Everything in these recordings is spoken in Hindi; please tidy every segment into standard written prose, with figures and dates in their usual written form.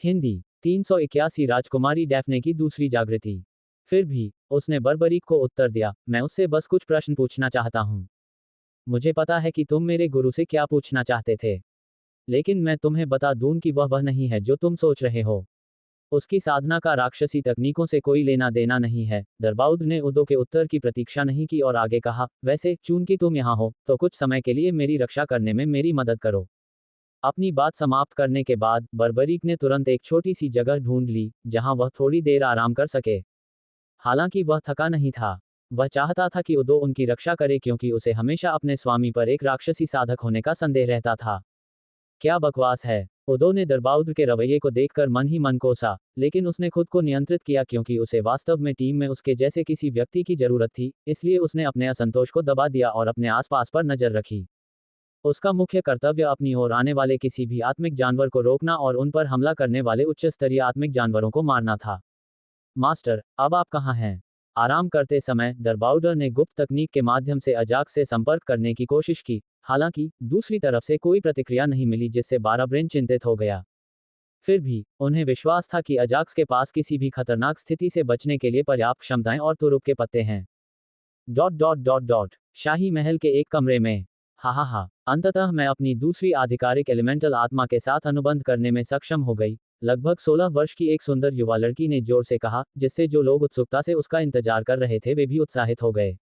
हिंदी 381 राजकुमारी डैफ्ने की दूसरी जागृति। फिर भी उसने बर्बरीक को उत्तर दिया, मैं उससे बस कुछ प्रश्न पूछना चाहता हूं। मुझे पता है कि तुम मेरे गुरु से क्या पूछना चाहते थे, लेकिन मैं तुम्हें बता दूं कि वह नहीं है जो तुम सोच रहे हो। उसकी साधना का राक्षसी तकनीकों से कोई लेना देना नहीं है। दरबाउद ने उदो के उत्तर की प्रतीक्षा नहीं की और आगे कहा, वैसे चूंकि तुम यहाँ हो तो कुछ समय के लिए मेरी रक्षा करने में मेरी मदद करो। अपनी बात समाप्त करने के बाद बर्बरीक ने तुरंत एक छोटी सी जगह ढूंढ ली जहां वह थोड़ी देर आराम कर सके। हालांकि वह थका नहीं था। वह चाहता था कि उदो उनकी रक्षा करे क्योंकि उसे हमेशा अपने स्वामी पर एक राक्षसी साधक होने का संदेह रहता था। क्या बकवास है। उदो ने दरबाउद के रवैये को देखकर मन ही मन कोसा, लेकिन उसने खुद को नियंत्रित किया क्योंकि उसे वास्तव में टीम में उसके जैसे किसी व्यक्ति की जरूरत थी, इसलिए उसने अपने असंतोष को दबा दिया और अपने आसपास पर नजर रखी। उसका मुख्य कर्तव्य अपनी ओर आने वाले किसी भी आत्मिक जानवर को रोकना और उन पर हमला करने वाले उच्च स्तरीय आत्मिक जानवरों को मारना था। मास्टर, अब आप कहाँ हैं? आराम करते समय दरबाउडर ने गुप्त तकनीक के माध्यम से अजाक्स से संपर्क करने की कोशिश की। हालांकि दूसरी तरफ से कोई प्रतिक्रिया नहीं मिली, जिससे बाराब्रेन चिंतित हो गया। फिर भी उन्हें विश्वास था कि अजाक्स के पास किसी भी खतरनाक स्थिति से बचने के लिए पर्याप्त क्षमताएं और तुरुप के पत्ते हैं। डॉट डॉट डॉट डॉट शाही महल के एक कमरे में। हा, अंततः मैं अपनी दूसरी आधिकारिक एलिमेंटल आत्मा के साथ अनुबंध करने में सक्षम हो गई, लगभग 16 वर्ष की एक सुंदर युवा लड़की ने जोर से कहा, जिससे जो लोग उत्सुकता से उसका इंतजार कर रहे थे वे भी उत्साहित हो गए।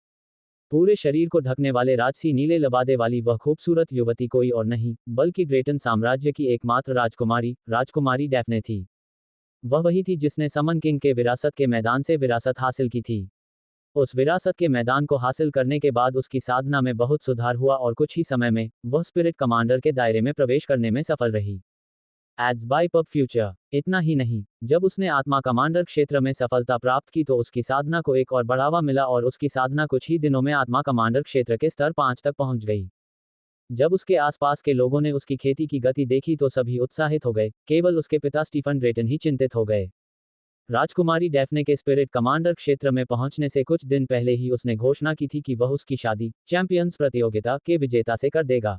पूरे शरीर को ढकने वाले राजसी नीले लबादे वाली वह खूबसूरत युवती कोई और नहीं बल्कि ग्रेटन साम्राज्य की एकमात्र राजकुमारी, राजकुमारी डैफ्ने थी। वह वही थी जिसने समन किंग के विरासत के मैदान से विरासत हासिल की थी। उस विरासत के मैदान को हासिल करने के बाद उसकी साधना में बहुत सुधार हुआ और कुछ ही समय में वह स्पिरिट कमांडर के दायरे में प्रवेश करने में सफल रही। Ads by pub future. इतना ही नहीं, जब उसने आत्मा कमांडर क्षेत्र में सफलता प्राप्त की तो उसकी साधना को एक और बढ़ावा मिला और उसकी साधना कुछ ही दिनों में आत्मा कमांडर क्षेत्र के स्तर 5 तक पहुंच गई। जब उसके आसपास के लोगों ने उसकी खेती की गति देखी तो सभी उत्साहित हो गए, केवल उसके पिता स्टीफन ड्रेटन ही चिंतित हो गए। राजकुमारी डैफ्ने के स्पिरिट कमांडर क्षेत्र में पहुंचने से कुछ दिन पहले ही उसने घोषणा की थी कि वह उसकी शादी चैंपियंस प्रतियोगिता के विजेता से कर देगा।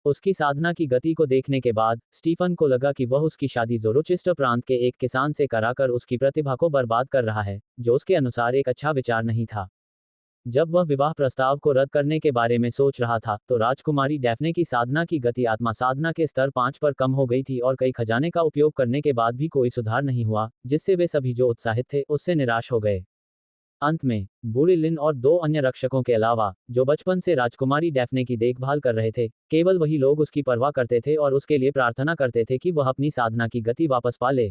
उसकी साधना की गति को देखने के बाद स्टीफन को लगा कि वह उसकी शादी जोरोचेस्टर प्रांत के एक किसान से कराकर उसकी प्रतिभा को बर्बाद कर रहा है, जो उसके अनुसार एक अच्छा विचार नहीं था। जब वह विवाह प्रस्ताव को रद्द करने के बारे में सोच रहा था तो राजकुमारी डैफ्ने की साधना की गति आत्मा साधना के स्तर 5 पर कम हो गई थी और कई खजाने का उपयोग करने के बाद भी कोई सुधार नहीं हुआ, जिससे वे सभी जो उत्साहित थे उससे निराश हो गए। अंत में बूढ़े लिन और 2 अन्य रक्षकों के अलावा जो बचपन से राजकुमारी डैफ्ने की देखभाल कर रहे थे, केवल वही लोग उसकी परवाह करते थे और उसके लिए प्रार्थना करते थे कि वह अपनी साधना की गति वापस पा ले।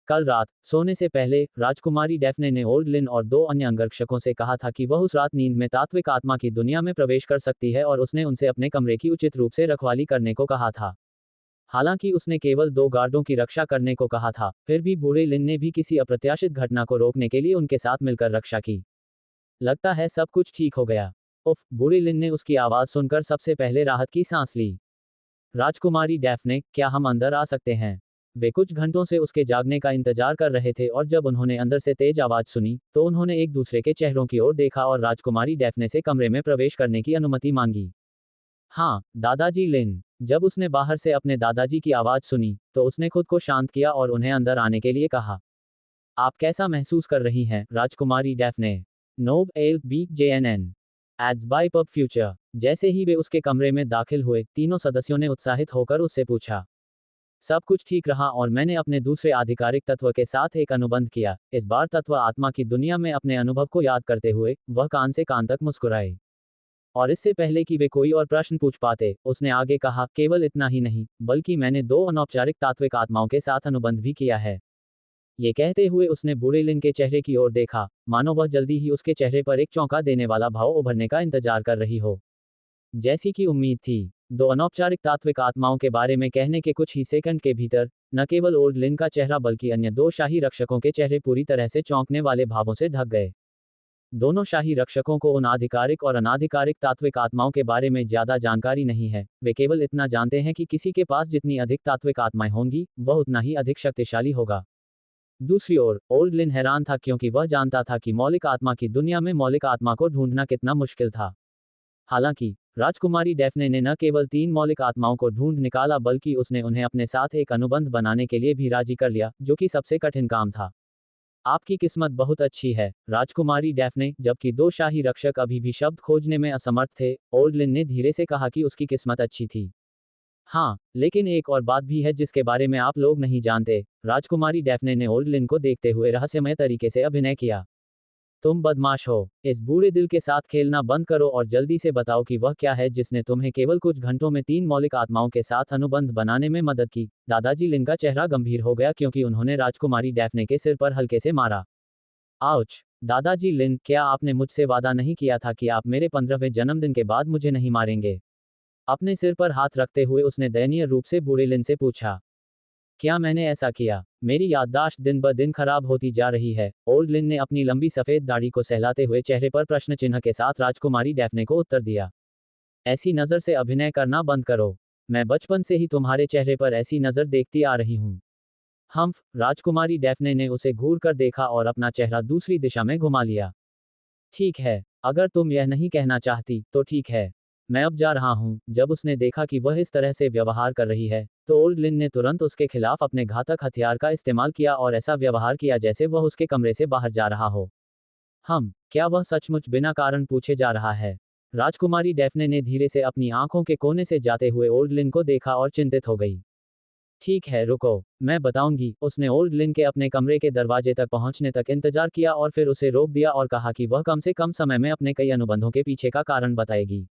कल रात सोने से पहले राजकुमारी डैफ्ने ने ओल्ड लिन और 2 अन्य अंगरक्षकों से कहा था कि वह उस रात नींद में तात्विक आत्मा की दुनिया में प्रवेश कर सकती है और उसने उनसे अपने कमरे की उचित रूप से रखवाली करने को कहा था। हालांकि उसने केवल 2 गार्डों की रक्षा करने को कहा था, फिर भी बूढ़े लिन ने भी किसी अप्रत्याशित घटना को रोकने के लिए उनके साथ मिलकर रक्षा की। लगता है सब कुछ ठीक हो गया। उफ, बूढ़े लिन ने उसकी आवाज सुनकर सबसे पहले राहत की सांस ली। राजकुमारी डैफ्ने, क्या हम अंदर आ सकते हैं? वे कुछ घंटों से उसके जागने का इंतजार कर रहे थे और जब उन्होंने अंदर से तेज आवाज सुनी तो उन्होंने एक दूसरे के चेहरों की ओर देखा और राजकुमारी डैफ्ने से कमरे में प्रवेश करने की अनुमति मांगी। हाँ, दादाजी लिन। जब उसने बाहर से अपने दादाजी की आवाज सुनी तो उसने खुद को शांत किया और उन्हें अंदर आने के लिए कहा। आप कैसा महसूस कर रही हैं, राजकुमारी डैफ्ने? नोव L B JNN ads by pub future. जैसे ही वे उसके कमरे में दाखिल हुए, तीनों सदस्यों ने उत्साहित होकर उससे पूछा। सब कुछ ठीक रहा और मैंने अपने दूसरे आधिकारिक तत्व के साथ एक अनुबंध किया। इस बार तत्व आत्मा की दुनिया में अपने अनुभव को याद करते हुए वह कान से कान तक मुस्कुराए। और इससे पहले कि वे कोई और प्रश्न पूछ पाते, उसने आगे कहा, केवल इतना ही नहीं, बल्कि मैंने 2 अनौपचारिक तात्विक आत्माओं के साथ अनुबंध भी किया है। ये कहते हुए उसने बूढ़े लिन के चेहरे की ओर देखा, मानो वह जल्दी ही उसके चेहरे पर एक चौंका देने वाला भाव उभरने का इंतजार कर रही हो। जैसी कि उम्मीद थी, 2 अनौपचारिक तात्विक आत्माओं के बारे में कहने के कुछ ही सेकंड के भीतर न केवल ओल्ड लिन का चेहरा बल्कि अन्य 2 शाही रक्षकों के चेहरे पूरी तरह से चौंकने वाले भावों से ढक गए। दोनों शाही रक्षकों को उन आधिकारिक और अनाधिकारिक तात्विक आत्माओं के बारे में ज्यादा जानकारी नहीं है, वे केवल इतना जानते हैं कि किसी के पास जितनी अधिक तात्विक आत्माएं होंगी वह उतना ही अधिक शक्तिशाली होगा। दूसरी ओर ओल्ड लिन हैरान था क्योंकि वह जानता था कि मौलिक आत्मा की दुनिया में मौलिक आत्मा को ढूंढना कितना मुश्किल था। हालांकि राजकुमारी डैफ्ने ने न केवल 3 मौलिक आत्माओं को ढूंढ निकाला बल्कि उसने उन्हें अपने साथ एक अनुबंध बनाने के लिए भी राजी कर लिया, जो कि सबसे कठिन काम था। आपकी किस्मत बहुत अच्छी है, राजकुमारी डैफ्ने। जबकि 2 शाही रक्षक अभी भी शब्द खोजने में असमर्थ थे, ओल्ड लिन ने धीरे से कहा कि उसकी किस्मत अच्छी थी। हाँ, लेकिन एक और बात भी है जिसके बारे में आप लोग नहीं जानते। राजकुमारी डैफ्ने ने ओल्ड लिन को देखते हुए रहस्यमय तरीके से अभिनय किया। तुम बदमाश हो, इस बुरे दिल के साथ खेलना बंद करो और जल्दी से बताओ कि वह क्या है जिसने तुम्हें केवल कुछ घंटों में 3 मौलिक आत्माओं के साथ अनुबंध बनाने में मदद की। दादाजी लिन का चेहरा गंभीर हो गया क्योंकि उन्होंने राजकुमारी डैफ्ने के सिर पर हल्के से मारा। आउच! दादाजी लिन, क्या आपने मुझसे वादा नहीं किया था कि आप मेरे 15वें जन्मदिन के बाद मुझे नहीं मारेंगे? अपने सिर पर हाथ रखते हुए उसने दयनीय रूप से बूढ़े लिन से पूछा। क्या मैंने ऐसा किया? मेरी याददाश्त दिन ब दिन खराब होती जा रही है। ओल्ड लिन ने अपनी लंबी सफेद दाढ़ी को सहलाते हुए चेहरे पर प्रश्न चिन्ह के साथ राजकुमारी डैफ्ने को उत्तर दिया। ऐसी नज़र से अभिनय करना बंद करो। मैं बचपन से ही तुम्हारे चेहरे पर ऐसी नज़र देखती आ रही हूँ। हम्फ! राजकुमारी डैफ्ने ने उसे घूर कर देखा और अपना चेहरा दूसरी दिशा में घुमा लिया। ठीक है, अगर तुम यह नहीं कहना चाहती, तो ठीक है। मैं अब जा रहा हूँ। जब उसने देखा कि वह इस तरह से व्यवहार कर रही है, तो ओल्ड लिन ने तुरंत उसके खिलाफ अपने घातक हथियार का इस्तेमाल किया और ऐसा व्यवहार किया जैसे वह उसके कमरे से बाहर जा रहा हो। क्या वह सचमुच बिना कारण पूछे जा रहा है? राजकुमारी डैफ्ने ने धीरे से अपनी आंखों के कोने से जाते हुए ओल्ड लिन को देखा और चिंतित हो गई। ठीक है, रुको, मैं बताऊंगी। उसने ओल्ड लिन के अपने कमरे के दरवाजे तक पहुंचने तक इंतजार किया और फिर उसे रोक दिया और कहा कि वह कम से कम समय में अपने कई अनुबंधों के पीछे का कारण बताएगी।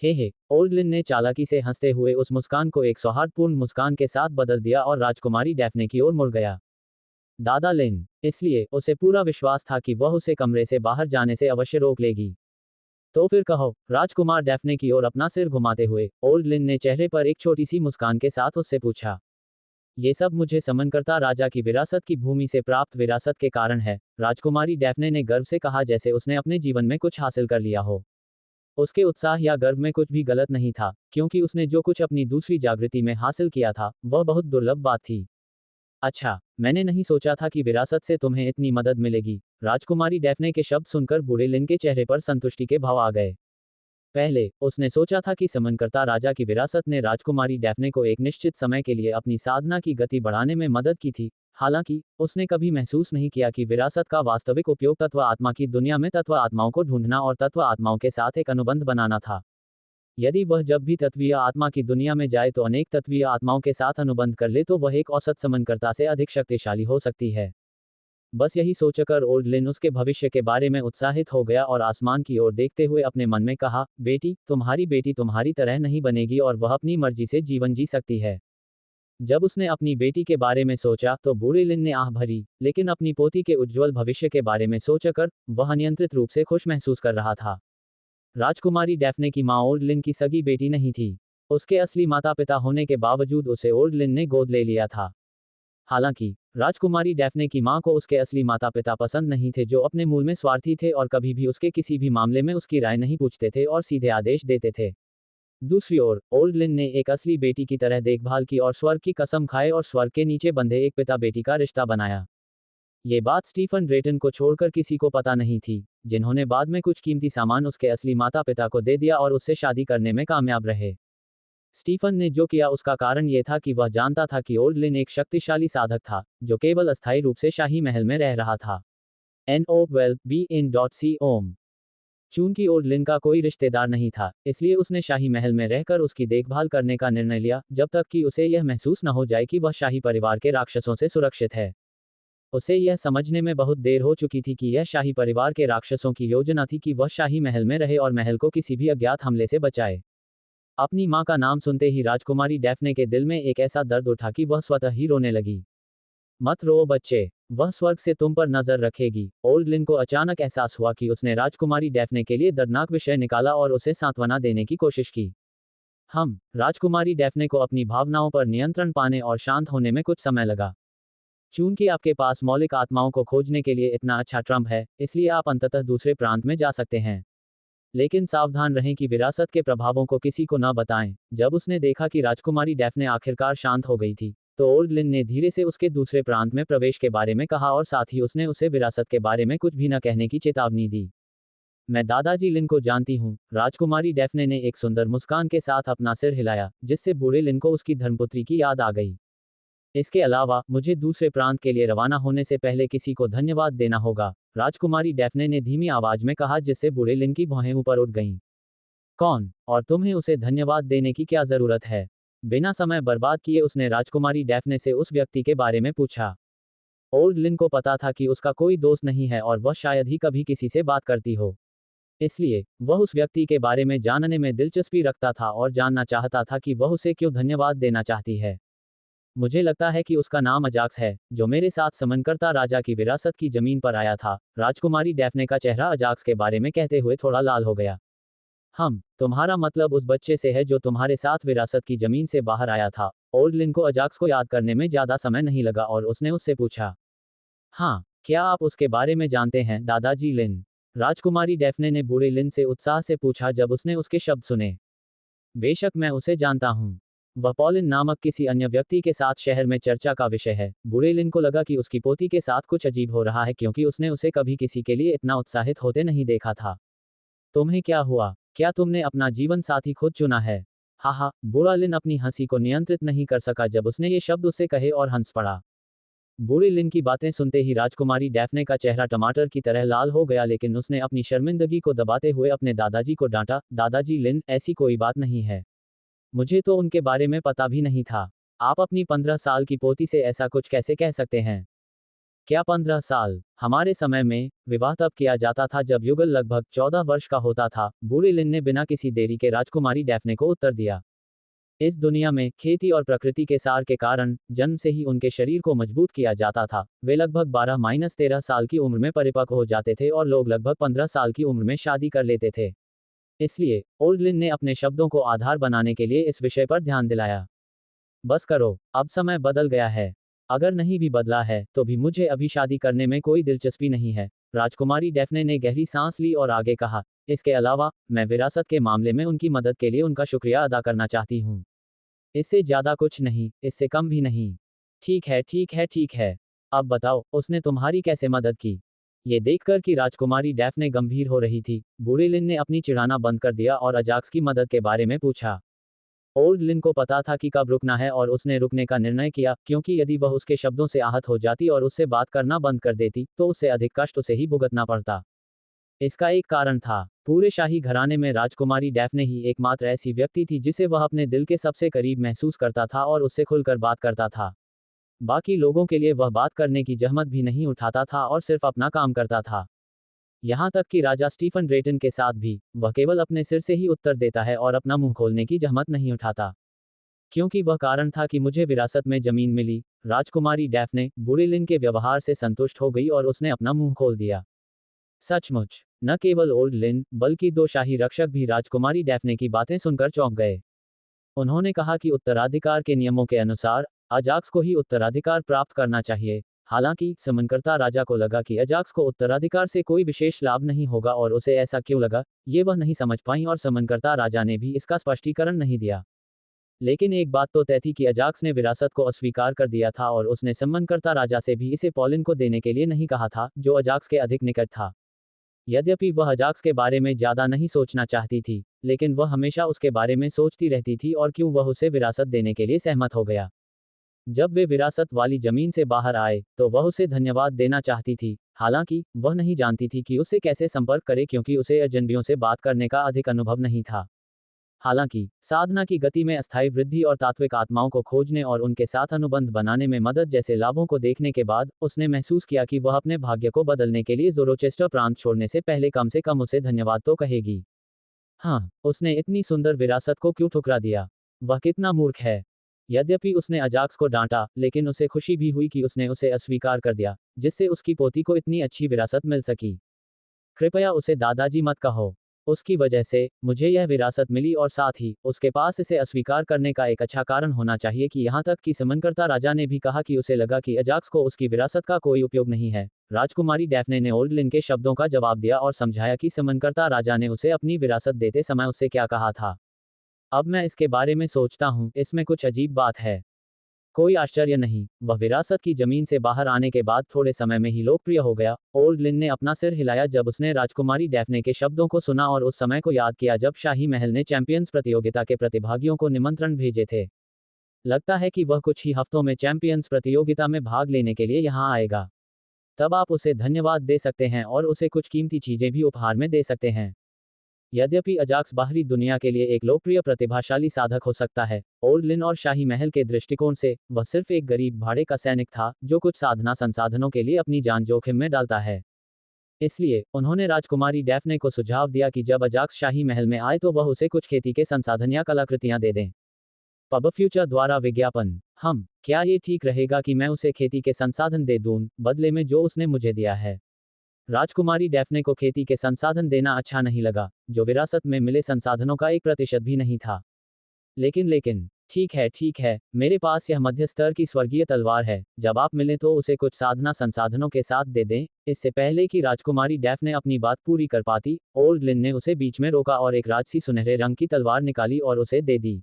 हे, ओल्ड लिन ने चालाकी से हंसते हुए उस मुस्कान को एक सौहार्दपूर्ण मुस्कान के साथ बदल दिया और राजकुमारी डैफ्ने की ओर मुड़ गया। दादा लिन, इसलिए उसे पूरा विश्वास था कि वह उसे कमरे से बाहर जाने से अवश्य रोक लेगी। तो फिर कहो, राजकुमार डैफ्ने की ओर अपना सिर घुमाते हुए ओल्ड लिन ने चेहरे पर एक छोटी सी मुस्कान के साथ उससे पूछा। ये सब मुझे समनकर्ता राजा की विरासत की भूमि से प्राप्त विरासत के कारण है, राजकुमारी डैफ्ने ने गर्व से कहा जैसे उसने अपने जीवन में कुछ हासिल कर लिया हो। उसके उत्साह या गर्व में कुछ भी गलत नहीं था, क्योंकि उसने जो कुछ अपनी दूसरी जागृति में हासिल किया था, वह बहुत दुर्लभ बात थी। अच्छा, मैंने नहीं सोचा था कि विरासत से तुम्हें इतनी मदद मिलेगी। राजकुमारी डैफ्ने के शब्द सुनकर बूढ़े लिन के चेहरे पर संतुष्टि के भाव आ गए। पहले, उसने सोचा था कि समनकर्ता राजा की विरासत ने राजकुमारी डैफ्ने को एक निश्चित समय के लिए अपनी साधना की गति बढ़ाने में मदद की थी। हालांकि, उसने कभी महसूस नहीं किया कि विरासत का वास्तविक उपयोग तत्व आत्मा की दुनिया में तत्व आत्माओं को ढूंढना और तत्व आत्माओं के साथ एक अनुबंध बनाना था। यदि वह जब भी तत्वीय आत्मा की दुनिया में जाए तो अनेक तत्वीय आत्माओं के साथ अनुबंध कर ले तो वह एक औसत समनकर्ता से अधिक शक्तिशाली हो सकती है। बस यही सोचकर ओल्ड लिन उसके भविष्य के बारे में उत्साहित हो गया और आसमान की ओर देखते हुए अपने मन में कहा, बेटी तुम्हारी तरह नहीं बनेगी और वह अपनी मर्जी से जीवन जी सकती है। जब उसने अपनी बेटी के बारे में सोचा तो बूढ़े लिन ने आह भरी, लेकिन अपनी पोती के उज्ज्वल भविष्य के बारे में सोचकर वह अनियंत्रित रूप से खुश महसूस कर रहा था। राजकुमारी डैफ्ने की मां ओल्ड लिन की सगी बेटी नहीं थी। उसके असली माता पिता होने के बावजूद उसे ओल्ड लिन ने गोद ले लिया था। हालांकि, राजकुमारी डैफ्ने की मां को उसके असली माता पिता पसंद नहीं थे जो अपने मूल में स्वार्थी थे और कभी भी उसके किसी भी मामले में उसकी राय नहीं पूछते थे और सीधे आदेश देते थे। दूसरी ओर, ओल्ड लिन ने एक असली बेटी की तरह देखभाल की और स्वर्ग की कसम खाए और स्वर्ग के नीचे बंधे एक पिता बेटी का रिश्ता बनाया। ये बात स्टीफन ड्रेटन को छोड़कर किसी को पता नहीं थी, जिन्होंने बाद में कुछ कीमती सामान उसके असली माता पिता को दे दिया और उससे शादी करने में कामयाब रहे। स्टीफन ने जो किया उसका कारण ये था कि वह जानता था कि ओल्ड लिन एक शक्तिशाली साधक था, जो केवल अस्थायी रूप से शाही महल में रह रहा था। NOWELL-BE-IN.C ओम। चूंकि ओल्ड लिन का कोई रिश्तेदार नहीं था, इसलिए उसने शाही महल में रहकर उसकी देखभाल करने का निर्णय लिया, जब तक कि उसे यह महसूस न हो जाए कि वह शाही परिवार के राक्षसों से सुरक्षित है। उसे यह समझने में बहुत देर हो चुकी थी कि यह शाही परिवार के राक्षसों की योजना थी कि वह शाही महल में रहे और महल को किसी भी अज्ञात हमले से बचाए। अपनी मां का नाम सुनते ही राजकुमारी डैफ्ने के दिल में एक ऐसा दर्द उठा कि वह स्वतः ही रोने लगी। मत रो बच्चे, वह स्वर्ग से तुम पर नजर रखेगी। ओल्ड लिन को अचानक एहसास हुआ कि उसने राजकुमारी डैफ्ने के लिए दर्दनाक विषय निकाला और उसे सांत्वना देने की कोशिश की। राजकुमारी डैफ्ने को अपनी भावनाओं पर नियंत्रण पाने और शांत होने में कुछ समय लगा। चूंकि आपके पास मौलिक आत्माओं को खोजने के लिए इतना अच्छा ट्रम्प है, इसलिए आप अंततः दूसरे प्रांत में जा सकते हैं। लेकिन सावधान रहें कि विरासत के प्रभावों को किसी को न बताएं। जब उसने देखा कि राजकुमारी डैफ्ने आखिरकार शांत हो गई थी, तो ओल्ड लिन ने धीरे से उसके दूसरे प्रांत में प्रवेश के बारे में कहा और साथ ही उसने उसे विरासत के बारे में कुछ भी न कहने की चेतावनी दी। मैं दादाजी लिन को जानती हूँ। राजकुमारी डैफ्ने ने एक सुंदर मुस्कान के साथ अपना सिर हिलाया, जिससे बूढ़े लिन को उसकी धर्मपुत्री की याद आ गई। इसके अलावा मुझे दूसरे प्रांत के लिए रवाना होने से पहले किसी को धन्यवाद देना होगा, राजकुमारी डैफ्ने ने धीमी आवाज में कहा, जिससे बूढ़े लिन की भौहें ऊपर उठ गईं। कौन? और तुम्हें उसे धन्यवाद देने की क्या जरूरत है? बिना समय बर्बाद किए उसने राजकुमारी डैफ्ने से उस व्यक्ति के बारे में पूछा। ओल्ड लिन को पता था कि उसका कोई दोस्त नहीं है और वह शायद ही कभी किसी से बात करती हो। इसलिए वह उस व्यक्ति के बारे में जानने में दिलचस्पी रखता था और जानना चाहता था कि वह उसे क्यों धन्यवाद देना चाहती है। मुझे लगता है कि उसका नाम अजाक्स है, जो मेरे साथ समनकर्ता राजा की विरासत की जमीन पर आया था। राजकुमारी डैफ्ने का चेहरा अजाक्स के बारे में कहते हुए थोड़ा लाल हो गया। तुम्हारा मतलब उस बच्चे से है जो तुम्हारे साथ विरासत की जमीन से बाहर आया था। ओल्ड लिन को अजाक्स को याद करने में ज्यादा समय नहीं लगा और उसने उससे पूछा, हाँ, क्या आप उसके बारे में जानते हैं, दादाजी लिन? राजकुमारी डैफ्ने ने बूढ़े लिन से उत्साह से पूछा जब उसने उसके शब्द सुने। बेशक मैं उसे जानता हूँ। वह पॉलिन नामक किसी अन्य व्यक्ति के साथ शहर में चर्चा का विषय है। बूढ़े लिन को लगा कि उसकी पोती के साथ कुछ अजीब हो रहा है, क्योंकि उसने उसे कभी किसी के लिए इतना उत्साहित होते नहीं देखा था। तुम्हें क्या हुआ? क्या तुमने अपना जीवन साथी खुद चुना है? हा, बूढ़ा लिन अपनी हंसी को नियंत्रित नहीं कर सका जब उसने ये शब्द उससे कहे और हंस पड़ा। बूढ़े लिन की बातें सुनते ही राजकुमारी डैफ्ने का चेहरा टमाटर की तरह लाल हो गया, लेकिन उसने अपनी शर्मिंदगी को दबाते हुए अपने दादाजी को डांटा, दादाजी लिन, ऐसी कोई बात नहीं है। मुझे तो उनके बारे में पता भी नहीं था। आप अपनी 15 साल की पोती से ऐसा कुछ कैसे कह सकते हैं? क्या 15 साल? हमारे समय में विवाह तब किया जाता था जब युगल लगभग 14 वर्ष का होता था, बूढ़े लिन ने बिना किसी देरी के राजकुमारी डैफ्ने को उत्तर दिया। इस दुनिया में खेती और प्रकृति के सार के कारण जन्म से ही उनके शरीर को मजबूत किया जाता था। वे लगभग 12-13 साल की उम्र में परिपक्व हो जाते थे और लोग लगभग 15 साल की उम्र में शादी कर लेते थे। इसलिए ओल्ड लिन ने अपने शब्दों को आधार बनाने के लिए इस विषय पर ध्यान दिलाया। बस करो, अब समय बदल गया है। अगर नहीं भी बदला है तो भी मुझे अभी शादी करने में कोई दिलचस्पी नहीं है। राजकुमारी डैफ्ने ने गहरी सांस ली और आगे कहा, इसके अलावा मैं विरासत के मामले में उनकी मदद के लिए उनका शुक्रिया अदा करना चाहती हूँ। इससे ज्यादा कुछ नहीं, इससे कम भी नहीं। ठीक है, ठीक है, ठीक है। अब बताओ, उसने तुम्हारी कैसे मदद की? ये देखकर कि राजकुमारी डैफ्ने गंभीर हो रही थी, बूढ़े लिन ने अपनी चिढ़ाना बंद कर दिया और अजाक्स की मदद के बारे में पूछा। ओल्ड लिन को पता था कि कब रुकना है और उसने रुकने का निर्णय किया, क्योंकि यदि वह उसके शब्दों से आहत हो जाती और उससे बात करना बंद कर देती, तो उससे अधिक कष्ट उसे ही भुगतना पड़ता। इसका एक कारण था। पूरे शाही घराने में राजकुमारी डैफ्ने ही एकमात्र ऐसी व्यक्ति थी जिसे वह अपने दिल के सबसे करीब महसूस करता था और उससे खुलकर बात करता था। बाकी लोगों के लिए वह बात करने की जहमत भी नहीं उठाता था और सिर्फ अपना काम करता था। यहाँ तक कि राजा स्टीफन ड्रेटन के साथ भी वह केवल अपने सिर से ही उत्तर देता है और अपना मुंह खोलने की जहमत नहीं उठाता। क्योंकि वह कारण था कि मुझे विरासत में जमीन मिली। राजकुमारी डैफ्ने बूढ़े लिन के व्यवहार से संतुष्ट हो गई और उसने अपना मुंह खोल दिया। सचमुच, न केवल ओल्ड लिन बल्कि 2 शाही रक्षक भी राजकुमारी डैफ्ने की बातें सुनकर चौंक गए। उन्होंने कहा कि उत्तराधिकार के नियमों के अनुसार अजाक्स को ही उत्तराधिकार प्राप्त करना चाहिए। हालांकि समनकर्ता राजा को लगा कि अजाक्स को उत्तराधिकार से कोई विशेष लाभ नहीं होगा और उसे ऐसा क्यों लगा, ये वह नहीं समझ पाई और समनकर्ता राजा ने भी इसका स्पष्टीकरण नहीं दिया। लेकिन एक बात तो तय थी कि अजाक्स ने विरासत को अस्वीकार कर दिया था और उसने समनकर्ता राजा से भी इसे पॉलिन को देने के लिए नहीं कहा था, जो अजाक्स के अधिक निकट था। यद्यपि वह अजाक्स के बारे में ज्यादा नहीं सोचना चाहती थी, लेकिन वह हमेशा उसके बारे में सोचती रहती थी और क्यों वह उसे विरासत देने के लिए सहमत हो गया। जब वे विरासत वाली जमीन से बाहर आए तो वह उसे धन्यवाद देना चाहती थी। हालांकि वह नहीं जानती थी कि उससे कैसे संपर्क करे, क्योंकि उसे अजनबियों से बात करने का अधिक अनुभव नहीं था। हालांकि साधना की गति में अस्थायी वृद्धि और तात्विक आत्माओं को खोजने और उनके साथ अनुबंध बनाने में मदद जैसे लाभों को देखने के बाद उसने महसूस किया कि वह अपने भाग्य को बदलने के लिए ज़ोरोचेस्टर प्रांत छोड़ने से पहले कम से कम उसे धन्यवाद तो कहेगी। हाँ, उसने इतनी सुंदर विरासत को क्यों ठुकरा दिया? वह कितना मूर्ख है। यद्यपि उसने अजाक्स को डांटा, लेकिन उसे खुशी भी हुई कि उसने उसे अस्वीकार कर दिया, जिससे उसकी पोती को इतनी अच्छी विरासत मिल सकी। कृपया उसे दादाजी मत कहो। उसकी वजह से मुझे यह विरासत मिली और साथ ही उसके पास इसे अस्वीकार करने का एक अच्छा कारण होना चाहिए। कि यहाँ तक कि समनकर्ता राजा ने भी कहा कि उसे लगा कि अजाक्स को उसकी विरासत का कोई उपयोग नहीं है। राजकुमारी डैफ्ने ने ओल्ड लिन के शब्दों का जवाब दिया और समझाया कि समनकर्ता राजा ने उसे अपनी विरासत देते समय उससे क्या कहा था। अब मैं इसके बारे में सोचता हूँ, इसमें कुछ अजीब बात है। कोई आश्चर्य नहीं, वह विरासत की जमीन से बाहर आने के बाद थोड़े समय में ही लोकप्रिय हो गया। ओल्ड लिन ने अपना सिर हिलाया जब उसने राजकुमारी डैफ्ने के शब्दों को सुना और उस समय को याद किया जब शाही महल ने चैंपियंस प्रतियोगिता के प्रतिभागियों को निमंत्रण भेजे थे। लगता है कि वह कुछ ही हफ्तों में चैंपियंस प्रतियोगिता में भाग लेने के लिए यहाँ आएगा। तब आप उसे धन्यवाद दे सकते हैं और उसे कुछ कीमती चीजें भी उपहार में दे सकते हैं। यद्यपि अजाक्स बाहरी दुनिया के लिए एक लोकप्रिय प्रतिभाशाली साधक हो सकता है, ओल्ड लिन और शाही महल के दृष्टिकोण से वह सिर्फ एक गरीब भाड़े का सैनिक था जो कुछ साधना संसाधनों के लिए अपनी जान जोखिम में डालता है। इसलिए उन्होंने राजकुमारी डैफ्ने को सुझाव दिया कि जब अजाक्स शाही महल में आए तो वह उसे कुछ खेती के संसाधन या कलाकृतियां दे दें। पब फ्यूचर द्वारा विज्ञापन। क्या ये ठीक रहेगा कि मैं उसे खेती के संसाधन दे दूं, बदले में जो उसने मुझे दिया है? राजकुमारी डैफ्ने को खेती के संसाधन देना अच्छा नहीं लगा, जो विरासत में मिले संसाधनों का 1% भी नहीं था। लेकिन ठीक है, मेरे पास यह मध्य स्तर की स्वर्गीय तलवार है, जब आप मिलें तो उसे कुछ साधना संसाधनों के साथ दे दें। इससे पहले कि राजकुमारी डैफ्ने अपनी बात पूरी कर पाती, ओल्ड लिन ने उसे बीच में रोका और एक राजसी सुनहरे रंग की तलवार निकाली और उसे दे दी।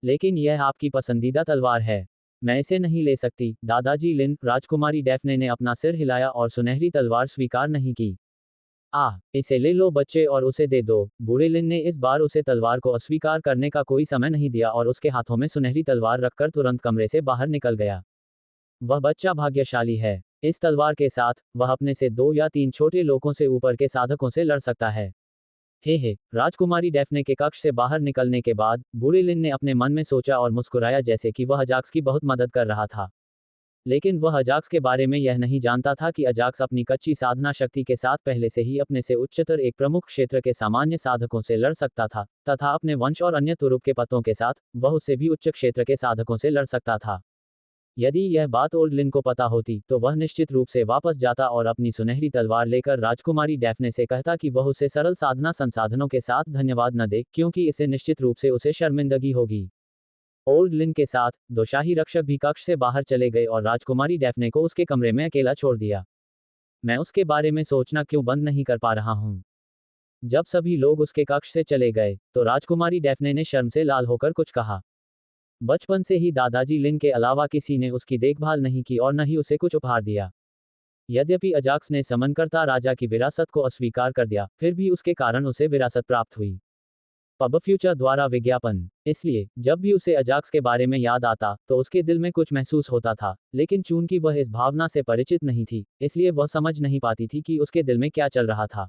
लेकिन यह आपकी पसंदीदा तलवार है, मैं इसे नहीं ले सकती, दादाजी लिन। राजकुमारी डैफ्ने ने अपना सिर हिलाया और सुनहरी तलवार स्वीकार नहीं की। इसे ले लो बच्चे और उसे दे दो। बूढ़े लिन ने इस बार उसे तलवार को अस्वीकार करने का कोई समय नहीं दिया और उसके हाथों में सुनहरी तलवार रखकर तुरंत कमरे से बाहर निकल गया। वह बच्चा भाग्यशाली है। इस तलवार के साथ वह अपने से 2 या 3 छोटे लोगों से ऊपर के साधकों से लड़ सकता है। हे राजकुमारी डैफ्ने के कक्ष से बाहर निकलने के बाद बूढ़े लिन ने अपने मन में सोचा और मुस्कुराया जैसे कि वह अजाक्स की बहुत मदद कर रहा था। लेकिन वह अजाक्स के बारे में यह नहीं जानता था कि अजाक्स अपनी कच्ची साधना शक्ति के साथ पहले से ही अपने से उच्चतर एक प्रमुख क्षेत्र के सामान्य साधकों से लड़ सकता था, तथा अपने वंश और अन्य तुरुप के पतों के साथ वह उससे भी उच्च क्षेत्र के साधकों से लड़ सकता था। यदि यह बात ओल्ड लिन को पता होती तो वह निश्चित रूप से वापस जाता और अपनी सुनहरी तलवार लेकर राजकुमारी डैफ्ने से कहता कि वह उसे सरल साधना संसाधनों के साथ धन्यवाद न दे, क्योंकि इससे निश्चित रूप से उसे शर्मिंदगी होगी। ओल्ड लिन के साथ 2 शाही रक्षक भी कक्ष से बाहर चले गए और राजकुमारी डैफ्ने को उसके कमरे में अकेला छोड़ दिया। मैं उसके बारे में सोचना क्यों बंद नहीं कर पा रहा हूँ। जब सभी लोग उसके कक्ष से चले गए तो राजकुमारी डैफ्ने ने शर्म से लाल होकर कुछ कहा। बचपन से ही दादाजी लिन के अलावा किसी ने उसकी देखभाल नहीं की और न ही उसे कुछ उपहार दिया। यद्यपि अजाक्स ने समनकर्ता राजा की विरासत को अस्वीकार कर दिया, फिर भी उसके कारण उसे विरासत प्राप्त हुई। पब फ्यूचर द्वारा विज्ञापन। इसलिए जब भी उसे अजाक्स के बारे में याद आता तो उसके दिल में कुछ महसूस होता था, लेकिन चूंकि वह इस भावना से परिचित नहीं थी, इसलिए वह समझ नहीं पाती थी कि उसके दिल में क्या चल रहा था।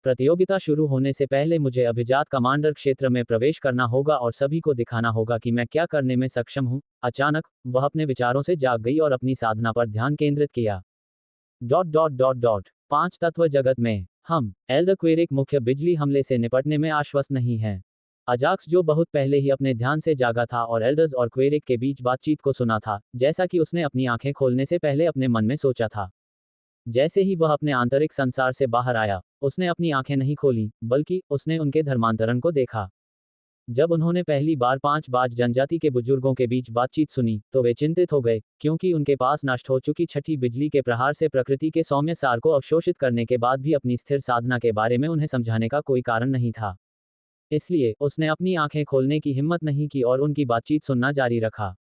प्रतियोगिता शुरू होने से पहले मुझे अभिजात कमांडर क्षेत्र में प्रवेश करना होगा और सभी को दिखाना होगा कि मैं क्या करने में सक्षम हूँ। अचानक वह अपने विचारों से जाग गई और अपनी साधना पर ध्यान केंद्रित किया। 5 तत्व जगत में हम एल्डर क्वेरिक मुख्य बिजली हमले से निपटने में आश्वस्त नहीं हैं। अजाक्स जो बहुत पहले ही अपने ध्यान से जागा था और एल्डर्स और क्वेरिक के बीच बातचीत को सुना था, जैसा कि उसने अपनी आंखें खोलने से पहले अपने मन में सोचा था। जैसे ही वह अपने आंतरिक संसार से बाहर आया, उसने अपनी आंखें नहीं खोली, बल्कि उसने उनके धर्मांतरण को देखा। जब उन्होंने पहली बार 5 बाज जनजाति के बुजुर्गों के बीच बातचीत सुनी तो वे चिंतित हो गए, क्योंकि उनके पास नष्ट हो चुकी छठी बिजली के प्रहार से प्रकृति के सौम्य सार को अवशोषित करने के बाद भी अपनी स्थिर साधना के बारे में उन्हें समझाने का कोई कारण नहीं था। इसलिए उसने अपनी आंखें खोलने की हिम्मत नहीं की और उनकी बातचीत सुनना जारी रखा।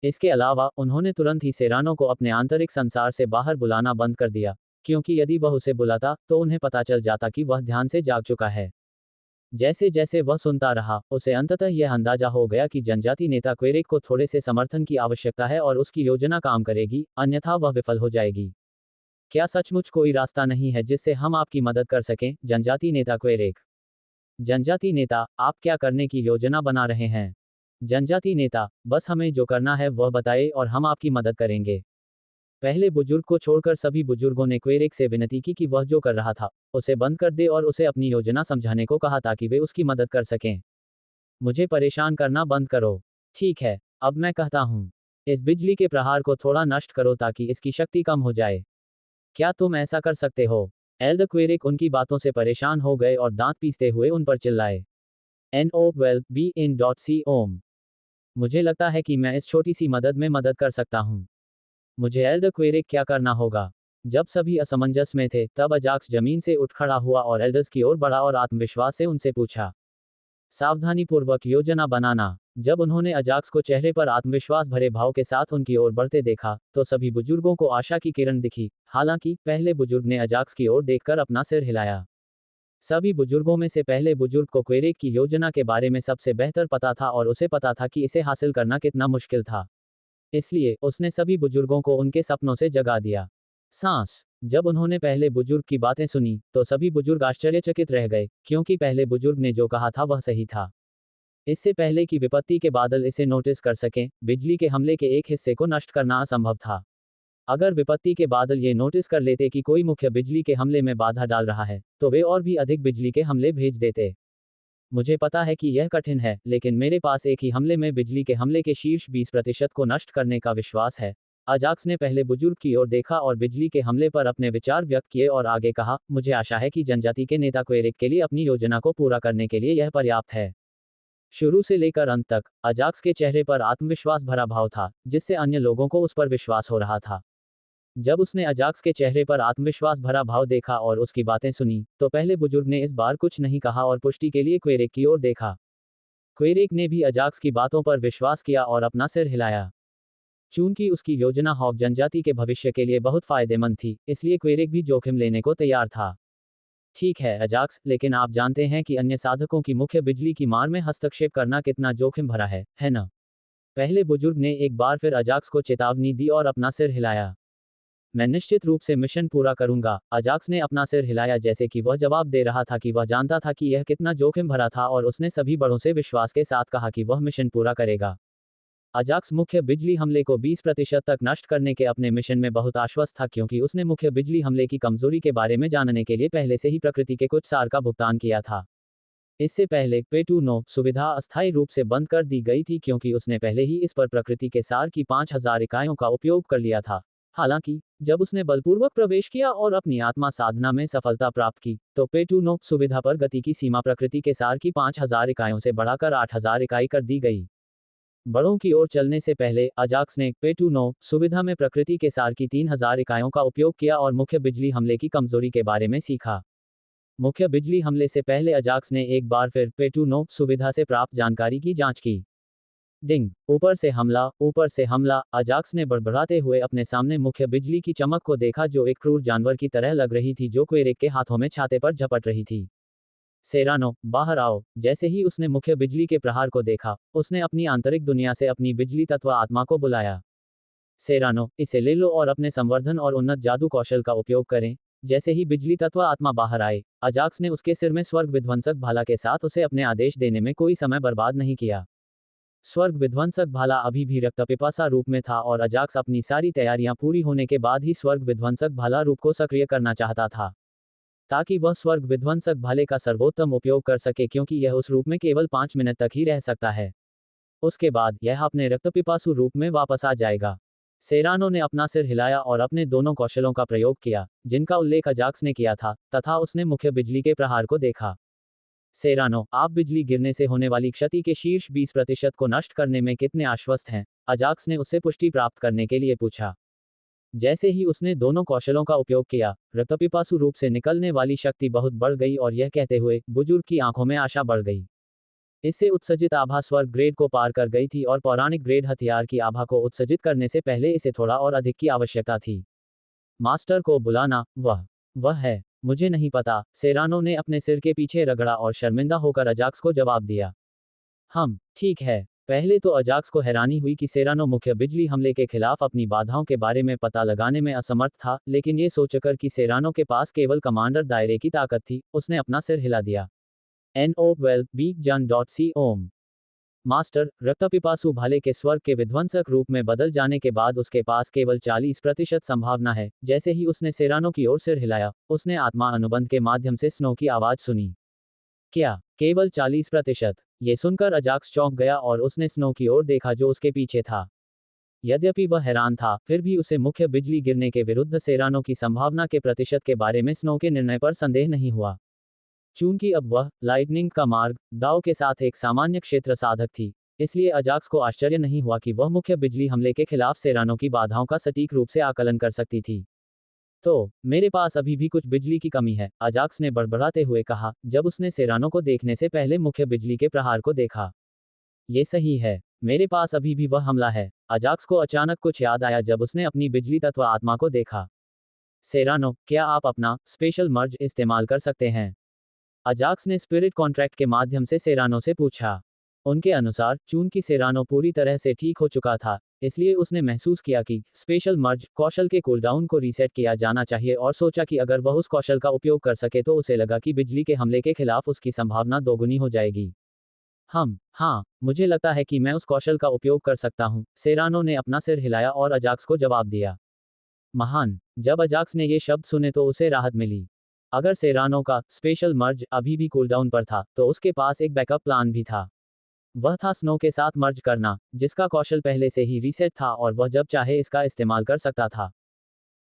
इसके अलावा उन्होंने तुरंत ही सेरानो को अपने आंतरिक संसार से बाहर बुलाना बंद कर दिया, क्योंकि यदि वह उसे बुलाता तो उन्हें पता चल जाता कि वह ध्यान से जाग चुका है। जैसे जैसे वह सुनता रहा, उसे अंततः यह अंदाजा हो गया कि जनजाति नेता क्वेरिक को थोड़े से समर्थन की आवश्यकता है और उसकी योजना काम करेगी, अन्यथा वह विफल हो जाएगी। क्या सचमुच कोई रास्ता नहीं है जिससे हम आपकी मदद कर सकें, जनजाति नेता क्वेरिक? जनजाति नेता, आप क्या करने की योजना बना रहे हैं? जनजाति नेता, बस हमें जो करना है वह बताएं और हम आपकी मदद करेंगे। पहले बुजुर्ग को छोड़कर सभी बुजुर्गों ने क्वेरिक से विनती की कि वह जो कर रहा था उसे बंद कर दे और उसे अपनी योजना समझाने को कहा ताकि वे उसकी मदद कर सकें। मुझे परेशान करना बंद करो। ठीक है, अब मैं कहता हूँ, इस बिजली के प्रहार को थोड़ा नष्ट करो ताकि इसकी शक्ति कम हो जाए। क्या तुम ऐसा कर सकते हो? एल्डर क्वेरिक उनकी बातों से परेशान हो गए और दांत पीसते हुए उन पर चिल्लाए। NO12BN.C ओम। मुझे लगता है कि मैं इस छोटी सी मदद में मदद कर सकता हूँ। मुझे एल्डर क्वेरिक क्या करना होगा? जब सभी असमंजस में थे, तब अजाक्स जमीन से उठ खड़ा हुआ और एल्डर्स की ओर बढ़ा और आत्मविश्वास से उनसे पूछा, सावधानीपूर्वक योजना बनाना। जब उन्होंने अजाक्स को चेहरे पर आत्मविश्वास भरे भाव के साथ उनकी ओर बढ़ते देखा, तो सभी बुजुर्गों को आशा की किरण दिखी। हालांकि पहले बुजुर्ग ने अजाक्स की ओर देखकर अपना सिर हिलाया। सभी बुजुर्गों में से पहले बुजुर्ग को क्वेरेक की योजना के बारे में सबसे बेहतर पता था और उसे पता था कि इसे हासिल करना कितना मुश्किल था। इसलिए उसने सभी बुजुर्गों को उनके सपनों से जगा दिया। सांस। जब उन्होंने पहले बुजुर्ग की बातें सुनी, तो सभी बुजुर्ग आश्चर्यचकित रह गए, क्योंकि पहले बुजुर्ग ने जो कहा था वह सही था। इससे पहले कि विपत्ति के बादल इसे नोटिस कर सकें, बिजली के हमले के एक हिस्से को नष्ट करना असंभव था। अगर विपत्ति के बादल ये नोटिस कर लेते कि कोई मुख्य बिजली के हमले में बाधा डाल रहा है, तो वे और भी अधिक बिजली के हमले भेज देते। मुझे पता है कि यह कठिन है, लेकिन मेरे पास एक ही हमले में बिजली के हमले के शीर्ष 20% को नष्ट करने का विश्वास है। अजाक्स ने पहले बुजुर्ग की ओर देखा और बिजली के हमले पर अपने विचार व्यक्त किए और आगे कहा, मुझे आशा है कि जनजाति के नेता क्वेरेक के लिए अपनी योजना को पूरा करने के लिए यह पर्याप्त है। शुरू से लेकर अंत तक, अजाक्स के चेहरे पर आत्मविश्वास भरा भाव था, जिससे अन्य लोगों को उस पर विश्वास हो रहा था। जब उसने अजाक्स के चेहरे पर आत्मविश्वास भरा भाव देखा और उसकी बातें सुनी, तो पहले बुजुर्ग ने इस बार कुछ नहीं कहा और पुष्टि के लिए क्वेरेक की ओर देखा। क्वेरेक ने भी अजाक्स की बातों पर विश्वास किया और अपना सिर हिलाया। चूंकि उसकी योजना हॉक जनजाति के भविष्य के लिए बहुत फायदेमंद थी, इसलिए क्वेरेक भी जोखिम लेने को तैयार था। ठीक है अजाक्स, लेकिन आप जानते हैं कि अन्य साधकों की मुख्य बिजली की मार में हस्तक्षेप करना कितना जोखिम भरा है ना? पहले बुजुर्ग ने एक बार फिर अजाक्स को चेतावनी दी और अपना सिर हिलाया। मैं निश्चित रूप से मिशन पूरा करूंगा। अजाक्स ने अपना सिर हिलाया जैसे कि वह जवाब दे रहा था कि वह जानता था कि यह कितना जोखिम भरा था और उसने सभी बड़ों से विश्वास के साथ कहा कि वह मिशन पूरा करेगा। अजाक्स मुख्य बिजली हमले को 20% तक नष्ट करने के अपने मिशन में बहुत आश्वस्त था, क्योंकि उसने मुख्य बिजली हमले की कमजोरी के बारे में जानने के लिए पहले से ही प्रकृति के कुछ सार का भुगतान किया था। इससे पहले P2-9 सुविधा अस्थायी रूप से बंद कर दी गई थी, क्योंकि उसने पहले ही इस पर प्रकृति के सार की 5000 इकाइयों का उपयोग कर लिया था। हालांकि जब उसने बलपूर्वक प्रवेश किया और अपनी आत्मा साधना में सफलता प्राप्त की, तो P2-9 सुविधा पर गति की सीमा प्रकृति के सार की 5000 इकाइयों से बढ़ाकर 8000 इकाई कर दी गई। बड़ों की ओर चलने से पहले अजाक्स ने P2-9 सुविधा में प्रकृति के सार की 3000 इकाइयों का उपयोग किया और मुख्य बिजली हमले की कमजोरी के बारे में सीखा। मुख्य बिजली हमले से पहले अजाक्स ने एक बार फिर P2-9 सुविधा से प्राप्त जानकारी की जांच की। डिंग। ऊपर से हमला, ऊपर से हमला। अजाक्स ने बड़बड़ाते हुए अपने सामने मुख्य बिजली की चमक को देखा, जो एक क्रूर जानवर की तरह लग रही थी जो क्वेरेक के हाथों में छाते पर झपट रही थी। सेरानो, बाहर आओ। जैसे ही उसने मुख्य बिजली के प्रहार को देखा, उसने अपनी आंतरिक दुनिया से अपनी बिजली तत्व आत्मा को बुलाया। सेरानो, इसे ले लो और अपने संवर्धन और उन्नत जादू कौशल का उपयोग करें। जैसे ही बिजली तत्व आत्मा बाहर आए, अजाक्स ने उसके सिर में स्वर्ग विध्वंसक भाला के साथ उसे अपने आदेश देने में कोई समय बर्बाद नहीं किया। स्वर्ग विध्वंसक भाला अभी भी रक्तपिपासा रूप में था और अजाक्स अपनी सारी तैयारियां पूरी होने के बाद ही स्वर्ग विध्वंसक भाला रूप को सक्रिय करना चाहता था, ताकि वह स्वर्ग विध्वंसक भाले का सर्वोत्तम उपयोग कर सके, क्योंकि यह उस रूप में केवल 5 मिनट तक ही रह सकता है। उसके बाद यह अपने रक्तपिपासु रूप में वापस आ जाएगा। सेरानो ने अपना सिर हिलाया और अपने दोनों कौशलों का प्रयोग किया, जिनका उल्लेख अजाक्स ने किया था, तथा उसने मुख्य बिजली के प्रहार को देखा। सेरानो, आप बिजली गिरने से होने वाली क्षति के शीर्ष 20% को नष्ट करने में कितने आश्वस्त हैं? अजाक्स ने उससे पुष्टि प्राप्त करने के लिए पूछा। जैसे ही उसने दोनों कौशलों का उपयोग किया, रक्तपिपासु रूप से निकलने वाली शक्ति बहुत बढ़ गई और यह कहते हुए बुजुर्ग की आंखों में आशा बढ़ गई। इससे उत्सर्जित आभा स्वर्ग ग्रेड को पार कर गई थी और पौराणिक ग्रेड हथियार की आभा को उत्सर्जित करने से पहले इसे थोड़ा और अधिक की आवश्यकता थी। मास्टर को बुलाना, वह है। मुझे नहीं पता। सेरानो ने अपने सिर के पीछे रगड़ा और शर्मिंदा होकर अजाक्स को जवाब दिया। ठीक है। पहले तो अजाक्स को हैरानी हुई कि सेरानो मुख्य बिजली हमले के खिलाफ अपनी बाधाओं के बारे में पता लगाने में असमर्थ था, लेकिन ये सोचकर कि सेरानो के पास केवल कमांडर दायरे की ताकत थी, उसने अपना सिर हिला दिया। No12 Beakjan.c ओम। मास्टर, रक्तपिपासु भाले के स्वर्ग के विध्वंसक रूप में बदल जाने के बाद उसके पास केवल 40% संभावना है। जैसे ही उसने सेरानो की ओर सिर हिलाया, उसने आत्मा अनुबंध के माध्यम से स्नो की आवाज सुनी। क्या केवल 40%? ये सुनकर अजाक्स चौंक गया और उसने स्नो की ओर देखा जो उसके पीछे था। यद्यपि वह हैरान था, फिर भी उसे मुख्य बिजली गिरने के विरुद्ध सेरानो की संभावना के प्रतिशत के बारे में स्नो के निर्णय पर संदेह नहीं हुआ। चूंकि अब वह लाइटनिंग का मार्ग दाव के साथ एक सामान्य क्षेत्र साधक थी, इसलिए अजाक्स को आश्चर्य नहीं हुआ कि वह मुख्य बिजली हमले के खिलाफ सेरानो की बाधाओं का सटीक रूप से आकलन कर सकती थी। तो मेरे पास अभी भी कुछ बिजली की कमी है, अजाक्स ने बड़बड़ाते हुए कहा, जब उसने सेरानो को देखने से पहले मुख्य बिजली के प्रहार को देखा। ये सही है, मेरे पास अभी भी वह हमला है। अजाक्स को अचानक कुछ याद आया जब उसने अपनी बिजली तत्व आत्मा को देखा। सेरानो, क्या आप अपना स्पेशल मर्ज इस्तेमाल कर सकते हैं? अजाक्स ने स्पिरिट कॉन्ट्रैक्ट के माध्यम से सेरानो से पूछा। उनके अनुसार चूंकि सेरानो पूरी तरह से ठीक हो चुका था, इसलिए उसने महसूस किया कि स्पेशल मर्ज कौशल के कूलडाउन को रीसेट किया जाना चाहिए और सोचा कि अगर वह उस कौशल का उपयोग कर सके तो उसे लगा कि बिजली के हमले के खिलाफ उसकी संभावना दोगुनी हो जाएगी। हाँ, मुझे लगता है कि मैं उस कौशल का उपयोग कर सकता हूँ, सेरानो ने अपना सिर हिलाया और अजाक्स को जवाब दिया। महान। जब अजाक्स ने ये शब्द सुने तो उसे राहत मिली। अगर सेरानो का स्पेशल मर्ज अभी भी कूलडाउन पर था, तो उसके पास एक बैकअप प्लान भी था। वह था स्नो के साथ मर्ज करना, जिसका कौशल पहले से ही रीसेट था और वह जब चाहे इसका इस्तेमाल कर सकता था।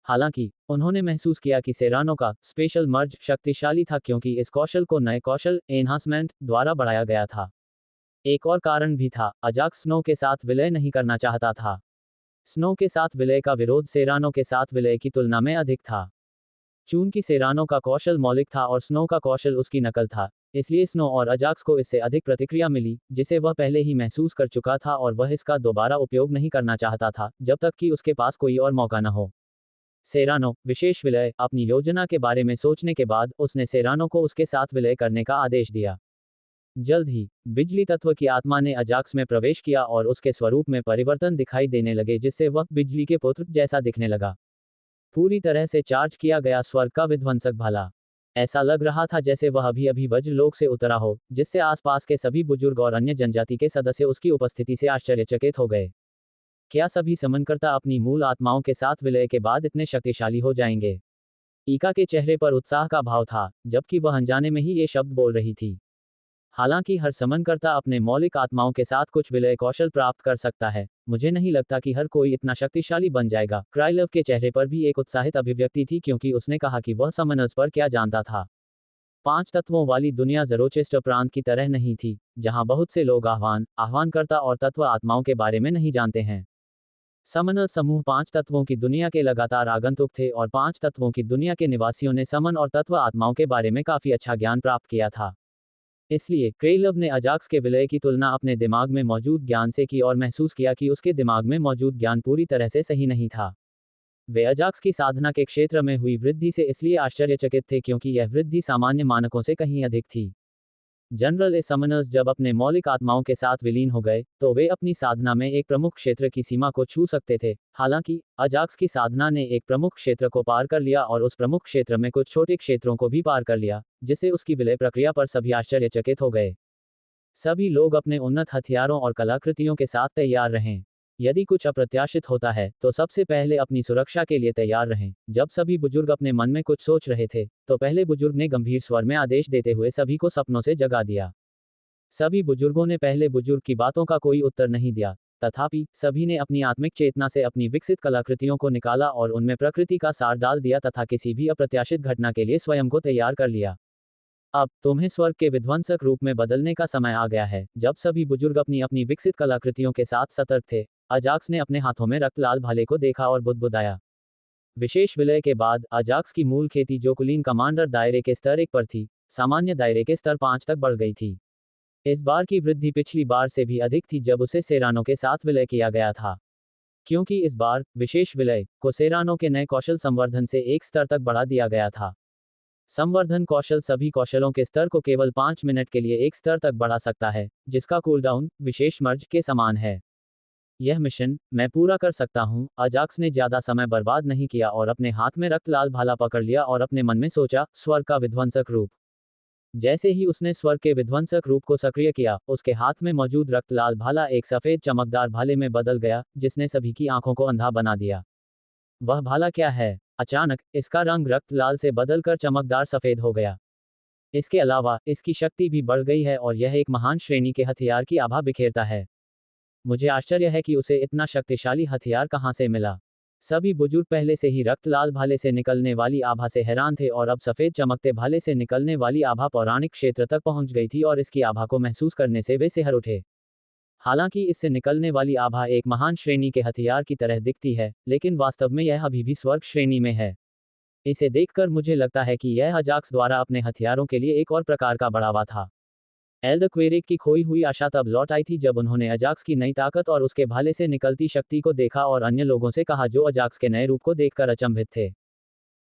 हालांकि उन्होंने महसूस किया कि सेरानो का स्पेशल मर्ज शक्तिशाली था क्योंकि इस कौशल को नए कौशल एनहांसमेंट द्वारा बढ़ाया गया था। एक और कारण भी था, अजाक्स स्नो के साथ विलय नहीं करना चाहता था। स्नो के साथ विलय का विरोध सेरानो के साथ विलय की तुलना में अधिक था। चूंकि सेरानो का कौशल मौलिक था और स्नो का कौशल उसकी नकल था, इसलिए स्नो और अजाक्स को इससे अधिक प्रतिक्रिया मिली, जिसे वह पहले ही महसूस कर चुका था और वह इसका दोबारा उपयोग नहीं करना चाहता था, जब तक कि उसके पास कोई और मौका न हो। सेरानो, विशेष विलय। अपनी योजना के बारे में सोचने के बाद, उसने सेरानो को उसके साथ विलय करने का आदेश दिया। जल्द ही बिजली तत्व की आत्मा ने अजाक्स में प्रवेश किया और उसके स्वरूप में परिवर्तन दिखाई देने लगे जिससे वह बिजली के पुत्र जैसा दिखने लगा। पूरी तरह से चार्ज किया गया स्वर्ग का विध्वंसक भाला। ऐसा लग रहा था जैसे वह अभी अभी वज्रलोक से उतरा हो, जिससे आसपास के सभी बुजुर्ग और अन्य जनजाति के सदस्य उसकी उपस्थिति से आश्चर्यचकित हो गए। क्या सभी समनकर्ता अपनी मूल आत्माओं के साथ विलय के बाद इतने शक्तिशाली हो जाएंगे? ईका के चेहरे पर उत्साह का भाव था, जबकि वह अनजाने में ही ये शब्द बोल रही थी। हालांकि हर समनकर्ता अपने मौलिक आत्माओं के साथ कुछ विलय कौशल प्राप्त कर सकता है, मुझे नहीं लगता कि हर कोई इतना शक्तिशाली बन जाएगा। क्राइलव के चेहरे पर भी एक उत्साहित अभिव्यक्ति थी क्योंकि उसने कहा कि वह समनर्स पर क्या जानता था। 5 तत्वों वाली दुनिया ज़रोचेस्टर प्रांत की तरह नहीं थी, जहां बहुत से लोग आह्वानकर्ता और तत्व आत्माओं के बारे में नहीं जानते हैं। समनर समूह 5 तत्वों की दुनिया के लगातार आगंतुक थे और 5 तत्वों की दुनिया के निवासियों ने समन और तत्व आत्माओं के बारे में काफी अच्छा ज्ञान प्राप्त किया था। इसलिए क्रेइलव ने अजाक्स के विलय की तुलना अपने दिमाग में मौजूद ज्ञान से की और महसूस किया कि उसके दिमाग में मौजूद ज्ञान पूरी तरह से सही नहीं था। वे अजाक्स की साधना के क्षेत्र में हुई वृद्धि से इसलिए आश्चर्यचकित थे क्योंकि यह वृद्धि सामान्य मानकों से कहीं अधिक थी। जनरल समनर्स जब अपने मौलिक आत्माओं के साथ विलीन हो गए, तो वे अपनी साधना में एक प्रमुख क्षेत्र की सीमा को छू सकते थे। हालांकि अजाक्स की साधना ने एक प्रमुख क्षेत्र को पार कर लिया और उस प्रमुख क्षेत्र में कुछ छोटे क्षेत्रों को भी पार कर लिया, जिससे उसकी विलय प्रक्रिया पर सभी आश्चर्यचकित हो गए। सभी लोग अपने उन्नत हथियारों और कलाकृतियों के साथ तैयार रहें। यदि कुछ अप्रत्याशित होता है, तो सबसे पहले अपनी सुरक्षा के लिए तैयार रहें। जब सभी बुजुर्ग अपने मन में कुछ सोच रहे थे, तो पहले बुजुर्ग ने गंभीर स्वर में आदेश देते हुए सभी को सपनों से जगा दिया। सभी बुजुर्गों ने पहले बुजुर्ग की बातों का कोई उत्तर नहीं दिया, तथापि सभी ने अपनी आत्मिक चेतना से अपनी विकसित कलाकृतियों को निकाला और उनमें प्रकृति का सार डाल दिया तथा किसी भी अप्रत्याशित घटना के लिए स्वयं को तैयार कर लिया। अब तुम्हें स्वर्ग के विध्वंसक रूप में बदलने का समय आ गया है। जब सभी बुजुर्ग अपनी अपनी विकसित कलाकृतियों के साथ सतर्क थे, अजाक्स ने अपने हाथों में रक्त लाल भाले को देखा और बुदबुदाया। विशेष विलय के बाद अजाक्स की मूल खेती जो कुलीन कमांडर दायरे के स्तर 1 पर थी, सामान्य दायरे के स्तर 5 तक बढ़ गई थी। इस बार की वृद्धि पिछली बार से भी अधिक थी जब उसे सेरानो के साथ विलय किया गया था, क्योंकि इस बार विशेष विलय को सेरानो के नए कौशल संवर्धन से एक स्तर तक बढ़ा दिया गया था। संवर्धन कौशल सभी कौशलों के स्तर को केवल 5 मिनट के लिए एक स्तर तक बढ़ा सकता है, जिसका कूलडाउन विशेष मर्ज के समान है। यह मिशन मैं पूरा कर सकता हूं। अजाक्स ने ज्यादा समय बर्बाद नहीं किया और अपने हाथ में रक्त लाल भाला पकड़ लिया और अपने मन में सोचा, स्वर्ग का विध्वंसक रूप। जैसे ही उसने स्वर्ग के विध्वंसक रूप को सक्रिय किया, उसके हाथ में मौजूद रक्त लाल भाला एक सफेद चमकदार भाले में बदल गया, जिसने सभी की आंखों को अंधा बना दिया। वह भाला क्या है? अचानक इसका रंग रक्त लाल से बदलकर चमकदार सफेद हो गया। इसके अलावा इसकी शक्ति भी बढ़ गई है और यह एक महान श्रेणी के हथियार की आभा बिखेरता है। मुझे आश्चर्य है कि उसे इतना शक्तिशाली हथियार कहां से मिला। सभी बुजुर्ग पहले से ही रक्त लाल भाले से निकलने वाली आभा से हैरान थे और अब सफेद चमकते भाले से निकलने वाली आभा पौराणिक क्षेत्र तक पहुंच गई थी और इसकी आभा को महसूस करने से वे सिहर उठे। हालांकि इससे निकलने वाली आभा एक महान श्रेणी के हथियार की तरह दिखती है, लेकिन वास्तव में यह अभी भी स्वर्ग श्रेणी में है। इसे देखकर मुझे लगता है कि यह अजाक्स द्वारा अपने हथियारों के लिए एक और प्रकार का बढ़ावा था। एल्ड क्वेरेक की खोई हुई आशा तब लौट आई थी जब उन्होंने अजाक्स की नई ताकत और उसके भाले से निकलती शक्ति को देखा और अन्य लोगों से कहा जो अजाक्स के नए रूप को देखकर अचंभित थे।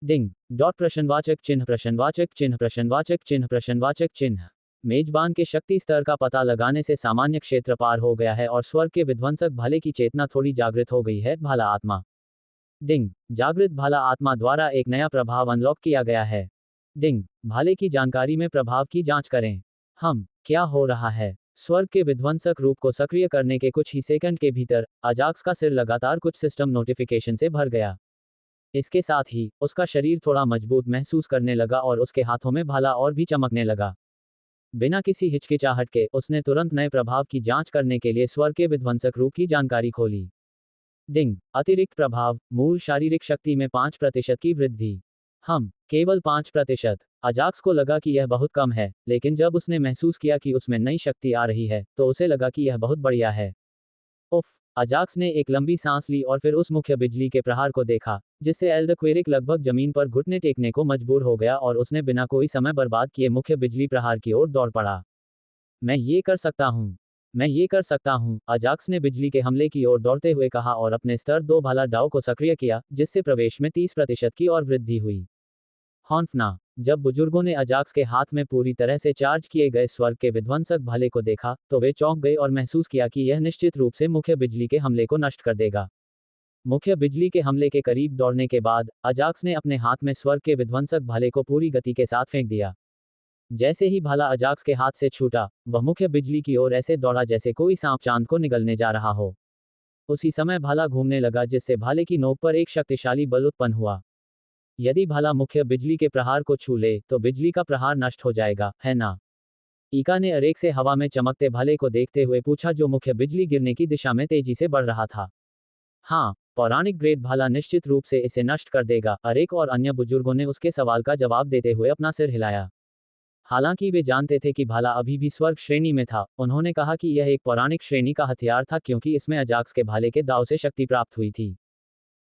डिंग डॉट प्रश्नवाचक चिन्ह प्रश्नवाचक चिन्ह प्रश्नवाचक चिन्ह प्रश्नवाचक चिन्ह। मेजबान के शक्ति स्तर का पता लगाने से सामान्य क्षेत्र पार हो गया है और स्वर्ग के विध्वंसक भाले की चेतना थोड़ी जागृत हो गई है। भाला आत्मा। डिंग जागृत भाला आत्मा द्वारा एक नया प्रभाव अनलॉक किया गया है। डिंग भाले की जानकारी में प्रभाव की जांच करें। क्या हो रहा है? स्वर्ग के विध्वंसक रूप को सक्रिय करने के कुछ ही सेकंड के भीतर अजाक्स का सिर लगातार कुछ सिस्टम नोटिफिकेशन से भर गया। इसके साथ ही उसका शरीर थोड़ा मजबूत महसूस करने लगा और उसके हाथों में भाला और भी चमकने लगा। बिना किसी हिचकिचाहट के उसने तुरंत नए प्रभाव की जांच करने के लिए स्वर्ग के विध्वंसक रूप की जानकारी खोली। डिंग अतिरिक्त प्रभाव मूल शारीरिक शक्ति में 5% की वृद्धि। केवल 5%। अजाक्स को लगा कि यह बहुत कम है, लेकिन जब उसने महसूस किया कि उसमें नई शक्ति आ रही है, तो उसे लगा कि यह बहुत बढ़िया है। उफ! अजाक्स ने एक लंबी सांस ली और फिर उस मुख्य बिजली के प्रहार को देखा, जिससे एल्ड क्वेरिक लगभग जमीन पर घुटने टेकने को मजबूर हो गया और उसने बिना कोई समय बर्बाद किए मुख्य बिजली प्रहार की ओर दौड़ पड़ा। मैं ये कर सकता हूँ। मैं ये कर सकता हूँ, अजाक्स ने बिजली के हमले की ओर दौड़ते हुए कहा और अपने स्तर 2 भाला डाव को सक्रिय किया, जिससे प्रवेश में 30% की और वृद्धि हुई। हॉन्फना जब बुजुर्गों ने अजाक्स के हाथ में पूरी तरह से चार्ज किए गए स्वर्ग के विध्वंसक भाले को देखा, तो वे चौंक गए और महसूस किया कि यह निश्चित रूप से मुख्य बिजली के हमले को नष्ट कर देगा। मुख्य बिजली के हमले के करीब दौड़ने के बाद अजाक्स ने अपने हाथ में स्वर्ग के विध्वंसक भाले को पूरी गति के साथ फेंक दिया। जैसे ही भाला अजाक्स के हाथ से छूटा, वह मुख्य बिजली की ओर ऐसे दौड़ा जैसे कोई सांप चांद को निगलने जा रहा हो। उसी समय भाला घूमने लगा, जिससे भाले की नोक पर एक शक्तिशाली बल उत्पन्न हुआ। यदि भाला मुख्य बिजली के प्रहार को छू ले, तो बिजली का प्रहार नष्ट हो जाएगा, है ना? ईका ने अरेक से हवा में चमकते भाले को देखते हुए पूछा, जो मुख्य बिजली गिरने की दिशा में तेजी से बढ़ रहा था। हाँ, पौराणिक ग्रेड भाला निश्चित रूप से इसे नष्ट कर देगा, अरेक और अन्य बुजुर्गों ने उसके सवाल का जवाब देते हुए अपना सिर हिलाया। हालांकि वे जानते थे कि भाला अभी भी स्वर्ग श्रेणी में था, उन्होंने कहा कि यह एक पौराणिक श्रेणी का हथियार था क्योंकि इसमें अजाक्स के भाले के दांव से शक्ति प्राप्त हुई थी।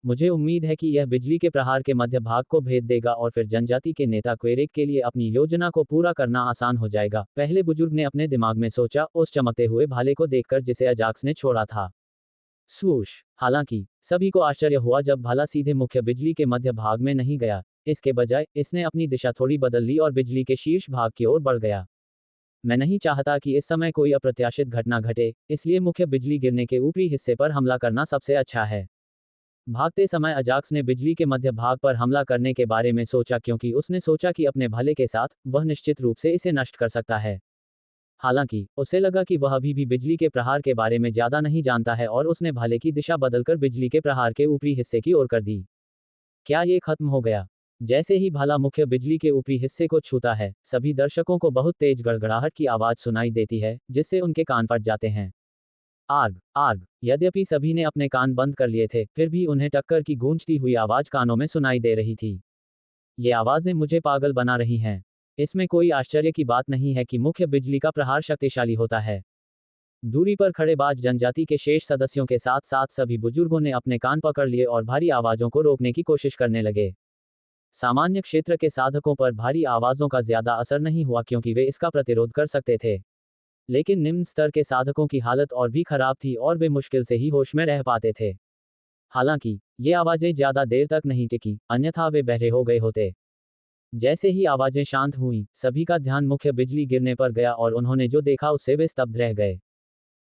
मुझे उम्मीद है कि यह बिजली के प्रहार के मध्य भाग को भेद देगा और फिर जनजाति के नेता क्वेरेक के लिए अपनी योजना को पूरा करना आसान हो जाएगा। पहले बुजुर्ग ने अपने दिमाग में सोचा, उस चमकते हुए भाले को देखकर जिसे अजाक्स ने छोड़ा था। स्वूश! हालांकि सभी को आश्चर्य हुआ जब भाला सीधे मुख्य बिजली के मध्य भाग में नहीं गया। इसके बजाय इसने अपनी दिशा थोड़ी बदल ली और बिजली के शीर्ष भाग की ओर बढ़ गया। मैं नहीं चाहता कि इस समय कोई अप्रत्याशित घटना घटे, इसलिए मुख्य बिजली गिरने के ऊपरी हिस्से पर हमला करना सबसे अच्छा है। भागते समय अजाक्स ने बिजली के मध्य भाग पर हमला करने के बारे में सोचा क्योंकि उसने सोचा कि अपने भाले के साथ वह निश्चित रूप से इसे नष्ट कर सकता है। हालांकि उसे लगा कि वह अभी भी बिजली के प्रहार के बारे में ज्यादा नहीं जानता है और उसने भाले की दिशा बदलकर बिजली के प्रहार के ऊपरी हिस्से की ओर कर दी। क्या ये खत्म हो गया? जैसे ही भाला मुख्य बिजली के ऊपरी हिस्से को छूता है, सभी दर्शकों को बहुत तेज गड़गड़ाहट की आवाज सुनाई देती है, जिससे उनके कान फट जाते हैं। आर्ग आर्ग! यद्यपि सभी ने अपने कान बंद कर लिए थे, फिर भी उन्हें टक्कर की गूंजती हुई आवाज कानों में सुनाई दे रही थी। ये आवाजें मुझे पागल बना रही हैं। इसमें कोई आश्चर्य की बात नहीं है कि मुख्य बिजली का प्रहार शक्तिशाली होता है। दूरी पर खड़े बाज जनजाति के शेष सदस्यों के साथ साथ सभी बुजुर्गों ने अपने कान पकड़ लिए और भारी आवाजों को रोकने की कोशिश करने लगे। सामान्य क्षेत्र के साधकों पर भारी आवाजों का ज्यादा असर नहीं हुआ क्योंकि वे इसका प्रतिरोध कर सकते थे। लेकिन निम्न स्तर के साधकों की हालत और भी खराब थी और वे मुश्किल से ही होश में रह पाते थे। हालांकि ये आवाजें ज्यादा देर तक नहीं टिकी, अन्यथा वे बहरे हो गए होते। जैसे ही आवाजें शांत हुईं, सभी का ध्यान मुख्य बिजली गिरने पर गया और उन्होंने जो देखा उससे वे स्तब्ध रह गए।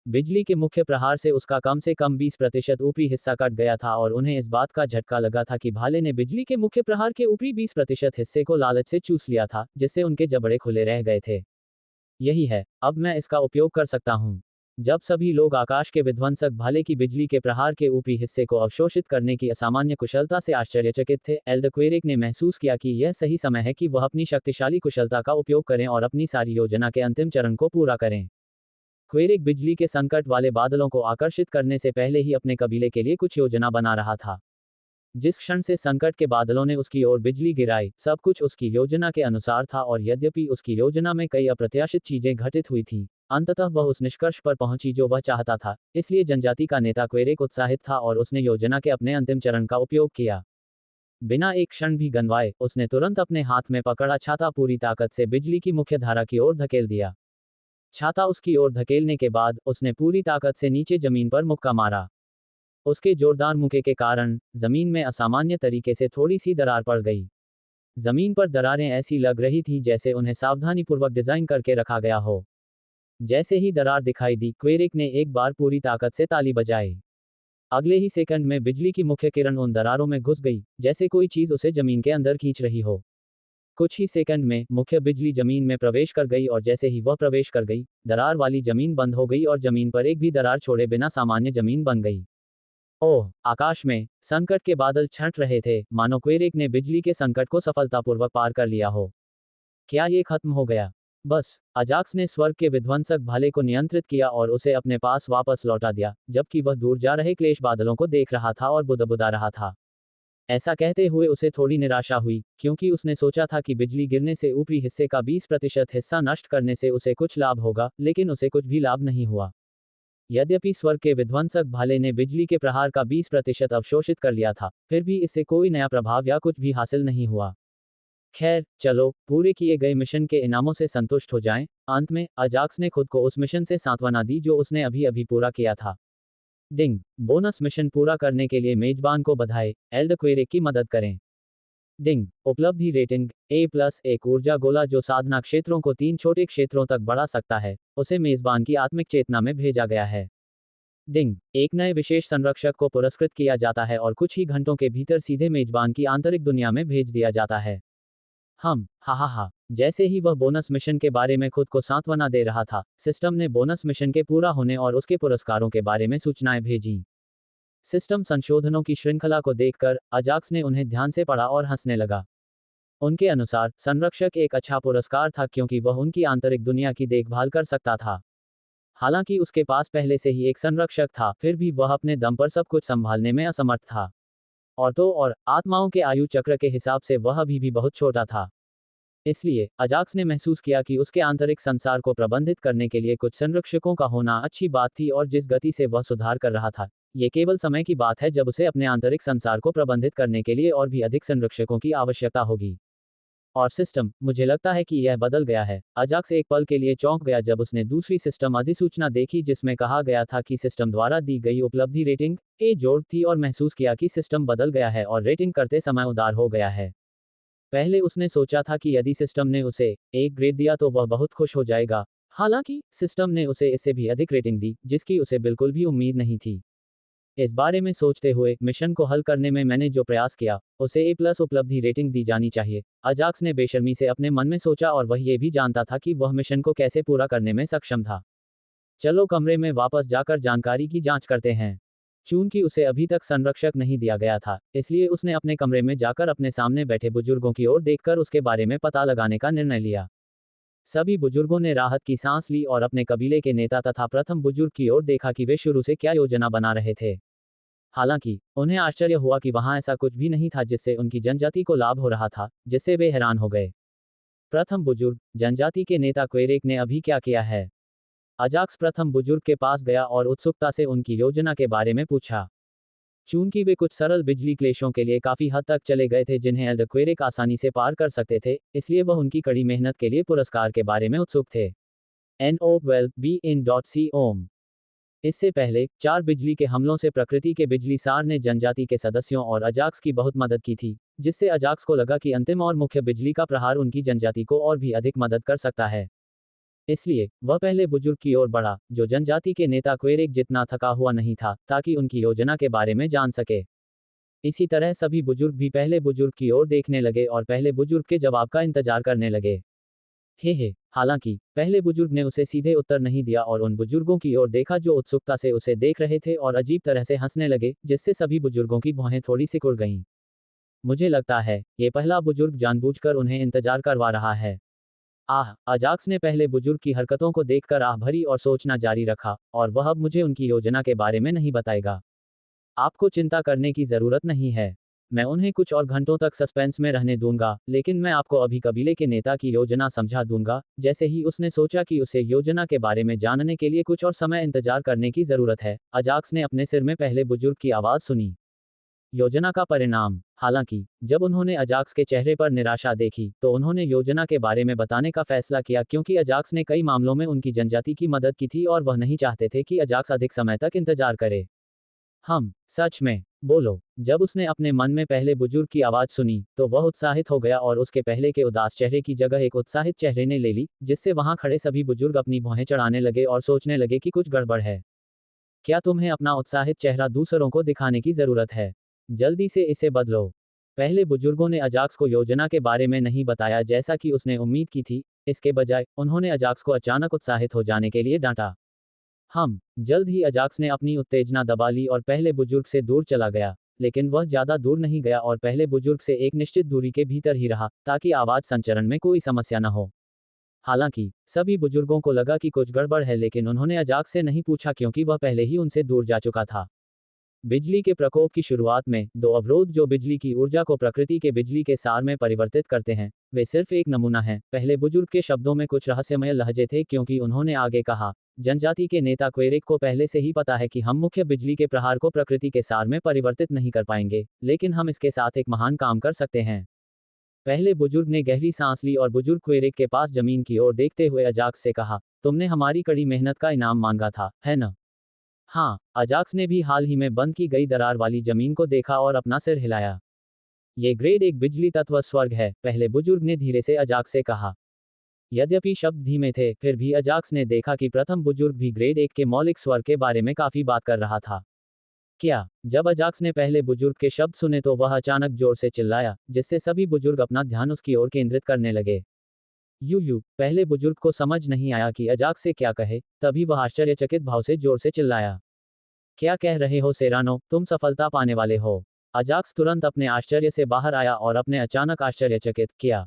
बिजली के मुख्य प्रहार से उसका कम से कम 20% ऊपरी हिस्सा कट गया था और उन्हें इस बात का झटका लगा था कि भाले ने बिजली के मुख्य प्रहार के ऊपरी 20% हिस्से को लालच से चूस लिया था, जिससे उनके जबड़े खुले रह गए थे। यही है, अब मैं इसका उपयोग कर सकता हूँ। जब सभी लोग आकाश के विध्वंसक भाले की बिजली के प्रहार के ऊपरी हिस्से को अवशोषित करने की असामान्य कुशलता से आश्चर्यचकित थे, एल्ड क्वेरेक ने महसूस किया कि यह सही समय है कि वह अपनी शक्तिशाली कुशलता का उपयोग करें और अपनी सारी योजना के अंतिम चरण को पूरा करें। क्वेरेक बिजली के संकट वाले बादलों को आकर्षित करने से पहले ही अपने कबीले के लिए कुछ योजना बना रहा था। जिस क्षण से संकट के बादलों ने उसकी ओर बिजली गिराई, सब कुछ उसकी योजना के अनुसार था और यद्यपि उसकी योजना में कई अप्रत्याशित चीजें घटित हुई थीं, अंततः वह उस निष्कर्ष पर पहुंची जो वह चाहता था। इसलिए जनजाति का नेता क्वेरेक उत्साहित था और उसने योजना के अपने अंतिम चरण का उपयोग किया। बिना एक क्षण भी गंवाए उसने तुरंत अपने हाथ में पकड़ा छाता पूरी ताकत से बिजली की मुख्य धारा की ओर धकेल दिया। छाता उसकी ओर धकेलने के बाद उसने पूरी ताकत से नीचे जमीन पर मुक्का मारा। उसके जोरदार मुक्के के कारण जमीन में असामान्य तरीके से थोड़ी सी दरार पड़ गई। जमीन पर दरारें ऐसी लग रही थी जैसे उन्हें सावधानीपूर्वक डिजाइन करके रखा गया हो। जैसे ही दरार दिखाई दी, क्वेरिक ने एक बार पूरी ताकत से ताली बजाई। अगले ही सेकंड में बिजली की मुख्य किरण उन दरारों में घुस गई, जैसे कोई चीज उसे जमीन के अंदर खींच रही हो। कुछ ही सेकंड में मुख्य बिजली जमीन में प्रवेश कर गई और जैसे ही वह प्रवेश कर गई, दरार वाली जमीन बंद हो गई और जमीन पर एक भी दरार छोड़े बिना सामान्य जमीन बन गई। ओह, आकाश में संकट के बादल छंट रहे थे, मानो क्वेरिक ने बिजली के संकट को सफलतापूर्वक पार कर लिया हो। क्या ये खत्म हो गया? बस, अजाक्स ने स्वर्ग के विध्वंसक भाले को नियंत्रित किया और उसे अपने पास वापस लौटा दिया, जबकि वह दूर जा रहे क्लेश बादलों को देख रहा था और बुदबुदा रहा था। ऐसा कहते हुए उसे थोड़ी निराशा हुई, क्योंकि उसने सोचा था कि बिजली गिरने से ऊपरी हिस्से का 20% हिस्सा नष्ट करने से उसे कुछ लाभ होगा, लेकिन उसे कुछ भी लाभ नहीं हुआ। यद्यपि स्वर्ग के विध्वंसक भाले ने बिजली के प्रहार का 20% अवशोषित कर लिया था, फिर भी इससे कोई नया प्रभाव या कुछ भी हासिल नहीं हुआ। खैर, चलो पूरे किए गए मिशन के इनामों से संतुष्ट हो जाएं। अंत में अजाक्स ने खुद को उस मिशन से सांत्वना दी जो उसने अभी अभी पूरा किया था। डिंग, बोनस मिशन पूरा करने के लिए मेजबान को बधाई, एल्ड क्वेरिक की मदद करें। डिंग, उपलब्धि रेटिंग A+। एक ऊर्जा गोला जो साधना क्षेत्रों को 3 छोटे क्षेत्रों तक बढ़ा सकता है, उसे मेजबान की आत्मिक चेतना में भेजा गया है। डिंग, एक नए विशेष संरक्षक को पुरस्कृत किया जाता है और कुछ ही घंटों के भीतर सीधे मेजबान की आंतरिक दुनिया में भेज दिया जाता है। हा। जैसे ही वह बोनस मिशन के बारे में खुद को सांत्वना दे रहा था, सिस्टम ने बोनस मिशन के पूरा होने और उसके पुरस्कारों के बारे में सूचनाएं भेजी। सिस्टम संशोधनों की श्रृंखला को देखकर अजाक्स ने उन्हें ध्यान से पढ़ा और हंसने लगा। उनके अनुसार संरक्षक एक अच्छा पुरस्कार था क्योंकि वह उनकी आंतरिक दुनिया की देखभाल कर सकता था। हालांकि उसके पास पहले से ही एक संरक्षक था, फिर भी वह अपने दम पर सब कुछ संभालने में असमर्थ था। और आत्माओं के आयु चक्र के हिसाब से वह अभी भी बहुत छोटा था। इसलिए अजाक्स ने महसूस किया कि उसके आंतरिक संसार को प्रबंधित करने के लिए कुछ संरक्षकों का होना अच्छी बात थी और जिस गति से वह सुधार कर रहा था, ये केवल समय की बात है जब उसे अपने आंतरिक संसार को प्रबंधित करने के लिए और भी अधिक संरक्षकों की आवश्यकता होगी। और सिस्टम, मुझे लगता है कि यह बदल गया है। अजाक्स एक पल के लिए चौंक गया जब उसने दूसरी सिस्टम अधिसूचना देखी जिसमें कहा गया था कि सिस्टम द्वारा दी गई उपलब्धि रेटिंग A जोड़ थी और महसूस किया कि सिस्टम बदल गया है और रेटिंग करते समय उदार हो गया है। पहले उसने सोचा था कि यदि सिस्टम ने उसे एक ग्रेड दिया तो वह बहुत खुश हो जाएगा। हालांकि सिस्टम ने उसे इससे भी अधिक रेटिंग दी, जिसकी उसे बिल्कुल भी उम्मीद नहीं थी। इस बारे में सोचते हुए मिशन को हल करने में मैंने जो प्रयास किया, उसे A+ उपलब्धि रेटिंग दी जानी चाहिए। अजाक्स ने बेशर्मी से अपने मन में सोचा और वह ये भी जानता था कि वह मिशन को कैसे पूरा करने में सक्षम था। चलो कमरे में वापस जाकर जानकारी की जांच करते हैं। चूंकि उसे अभी तक संरक्षक नहीं दिया गया था, इसलिए उसने अपने कमरे में जाकर अपने सामने बैठे बुजुर्गों की ओर देखकर उसके बारे में पता लगाने का निर्णय लिया। सभी बुजुर्गों ने राहत की सांस ली और अपने कबीले के नेता तथा प्रथम बुजुर्ग की ओर देखा कि वे शुरू से क्या योजना बना रहे थे। हालांकि उन्हें आश्चर्य हुआ कि वहां ऐसा कुछ भी नहीं था जिससे उनकी जनजाति को लाभ हो रहा था, जिससे वे हैरान हो गए। प्रथम बुजुर्ग, जनजाति के नेता क्वेरिक ने अभी क्या किया है? अजाक्स प्रथम बुजुर्ग के पास गया और उत्सुकता से उनकी योजना के बारे में पूछा। चूंकि वे कुछ सरल बिजली क्लेशों के लिए काफी हद तक चले गए थे जिन्हें एल्डर क्वेरिक आसानी से पार कर सकते थे, इसलिए वह उनकी कड़ी मेहनत के लिए पुरस्कार के बारे में उत्सुक थे। No12BIN.com। इससे पहले 4 बिजली के हमलों से प्रकृति के बिजली सार ने जनजाति के सदस्यों और अजाक्स की बहुत मदद की थी, जिससे अजाक्स को लगा कि अंतिम और मुख्य बिजली का प्रहार उनकी जनजाति को और भी अधिक मदद कर सकता है। इसलिए वह पहले बुजुर्ग की ओर बढ़ा, जो जनजाति के नेता क्वेरिक जितना थका हुआ नहीं था, ताकि उनकी योजना के बारे में जान सके। इसी तरह सभी बुजुर्ग भी पहले बुजुर्ग की ओर देखने लगे और पहले बुजुर्ग के जवाब का इंतजार करने लगे। हालांकि पहले बुजुर्ग ने उसे सीधे उत्तर नहीं दिया और उन बुजुर्गों की ओर देखा जो उत्सुकता से उसे देख रहे थे और अजीब तरह से हंसने लगे, जिससे सभी बुजुर्गों की भौहें थोड़ी सिकुड़ गईं। मुझे लगता है ये पहला बुजुर्ग जानबूझकर उन्हें इंतजार करवा रहा है। अजाक्स ने पहले बुजुर्ग की हरकतों को देखकर आह भरी और सोचना जारी रखा, और वह अब मुझे उनकी योजना के बारे में नहीं बताएगा। आपको चिंता करने की जरूरत नहीं है। मैं उन्हें कुछ और घंटों तक सस्पेंस में रहने दूंगा, लेकिन मैं आपको अभी कबीले के नेता की योजना समझा दूंगा। जैसे ही उसने सोचा कि उसे योजना के बारे में जानने के लिए कुछ और समय इंतजार करने की जरूरत है, अजाक्स ने अपने सिर में पहले बुजुर्ग की आवाज सुनी। योजना का परिणाम। हालांकि जब उन्होंने अजाक्स के चेहरे पर निराशा देखी तो उन्होंने योजना के बारे में बताने का फैसला किया, क्योंकि अजाक्स ने कई मामलों में उनकी जनजाति की मदद की थी और वह नहीं चाहते थे कि अजाक्स अधिक समय तक इंतजार करे। हम सच में बोलो। जब उसने अपने मन में पहले बुजुर्ग की आवाज सुनी तो वह उत्साहित हो गया और उसके पहले के उदास चेहरे की जगह एक उत्साहित चेहरे ने ले ली, जिससे वहां खड़े सभी बुजुर्ग अपनी भौहें चढ़ाने लगे और सोचने लगे कि कुछ गड़बड़ है। क्या तुम्हें अपना उत्साहित चेहरा दूसरों को दिखाने की जरूरत है? जल्दी से इसे बदलो। पहले बुजुर्गों ने अजाक्स को योजना के बारे में नहीं बताया जैसा कि उसने उम्मीद की थी। इसके बजाय उन्होंने अजाक्स को अचानक उत्साहित हो जाने के लिए डांटा। हम जल्द ही अजाक्स ने अपनी उत्तेजना दबा ली और पहले बुजुर्ग से दूर चला गया, लेकिन वह ज्यादा दूर नहीं गया और पहले बुजुर्ग से एक निश्चित दूरी के भीतर ही रहा, ताकि आवाज संचरण में कोई समस्या न हो। हालांकि सभी बुजुर्गों को लगा कि कुछ गड़बड़ है, लेकिन उन्होंने अजाक्स से नहीं पूछा क्योंकि वह पहले ही उनसे दूर जा चुका था। बिजली के प्रकोप की शुरुआत में दो अवरोध जो बिजली की ऊर्जा को प्रकृति के बिजली के सार में परिवर्तित करते हैं, वे सिर्फ एक नमूना है। पहले बुजुर्ग के शब्दों में कुछ रहस्यमय लहजे थे, क्योंकि उन्होंने आगे कहा, जनजाति के नेता क्वेरिक को पहले से ही पता है कि हम मुख्य बिजली के प्रहार को प्रकृति के सार में परिवर्तित नहीं कर पाएंगे, लेकिन हम इसके साथ एक महान काम कर सकते हैं। पहले बुजुर्ग ने गहरी सांस ली और बुजुर्ग क्वेरिक के पास जमीन की ओर देखते हुए अजाक्स से कहा, तुमने हमारी कड़ी मेहनत का इनाम मांगा था, है न? हाँ। अजाक्स ने भी हाल ही में बंद की गई दरार वाली जमीन को देखा और अपना सिर हिलाया। ये ग्रेड एक बिजली तत्व स्वर्ग है, पहले बुजुर्ग ने धीरे से अजाक्स से कहा। यद्यपि शब्द धीमे थे, फिर भी अजाक्स ने देखा कि प्रथम बुजुर्ग भी ग्रेड एक के मौलिक स्वर के बारे में काफी बात कर रहा था। क्या? जब अजाक्स ने पहले बुजुर्ग के शब्द सुने तो वह अचानक जोर से चिल्लाया, जिससे सभी बुजुर्ग अपना ध्यान उसकी ओर केंद्रित करने लगे। पहले बुजुर्ग को समझ नहीं आया कि अजाक्स से क्या कहे, तभी वह आश्चर्यचकित भाव से जोर से चिल्लाया। क्या कह रहे हो सेरानो, तुम सफलता पाने वाले हो? अजाक्स तुरंत अपने आश्चर्य से बाहर आया और अपने अचानक आश्चर्यचकित किया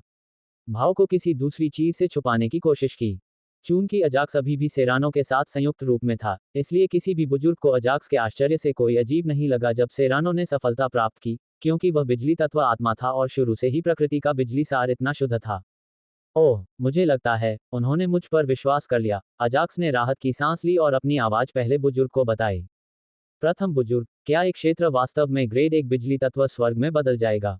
भाव को किसी दूसरी चीज से छुपाने की कोशिश की। चूंकि अजाक्स अभी भी सेरानो के साथ संयुक्त रूप में था, इसलिए किसी भी बुजुर्ग को अजाक्स के आश्चर्य से कोई अजीब नहीं लगा जब सेरानो ने सफलता प्राप्त की, क्योंकि वह बिजली तत्व आत्मा था और शुरू से ही प्रकृति का बिजली सार इतना शुद्ध था। ओह, मुझे लगता है उन्होंने मुझ पर विश्वास कर लिया। अजाक्स ने राहत की सांस ली और अपनी आवाज पहले बुजुर्ग को बताई। प्रथम बुजुर्ग, क्या एक क्षेत्र वास्तव में ग्रेड एक बिजली तत्व स्वर्ग में बदल जाएगा?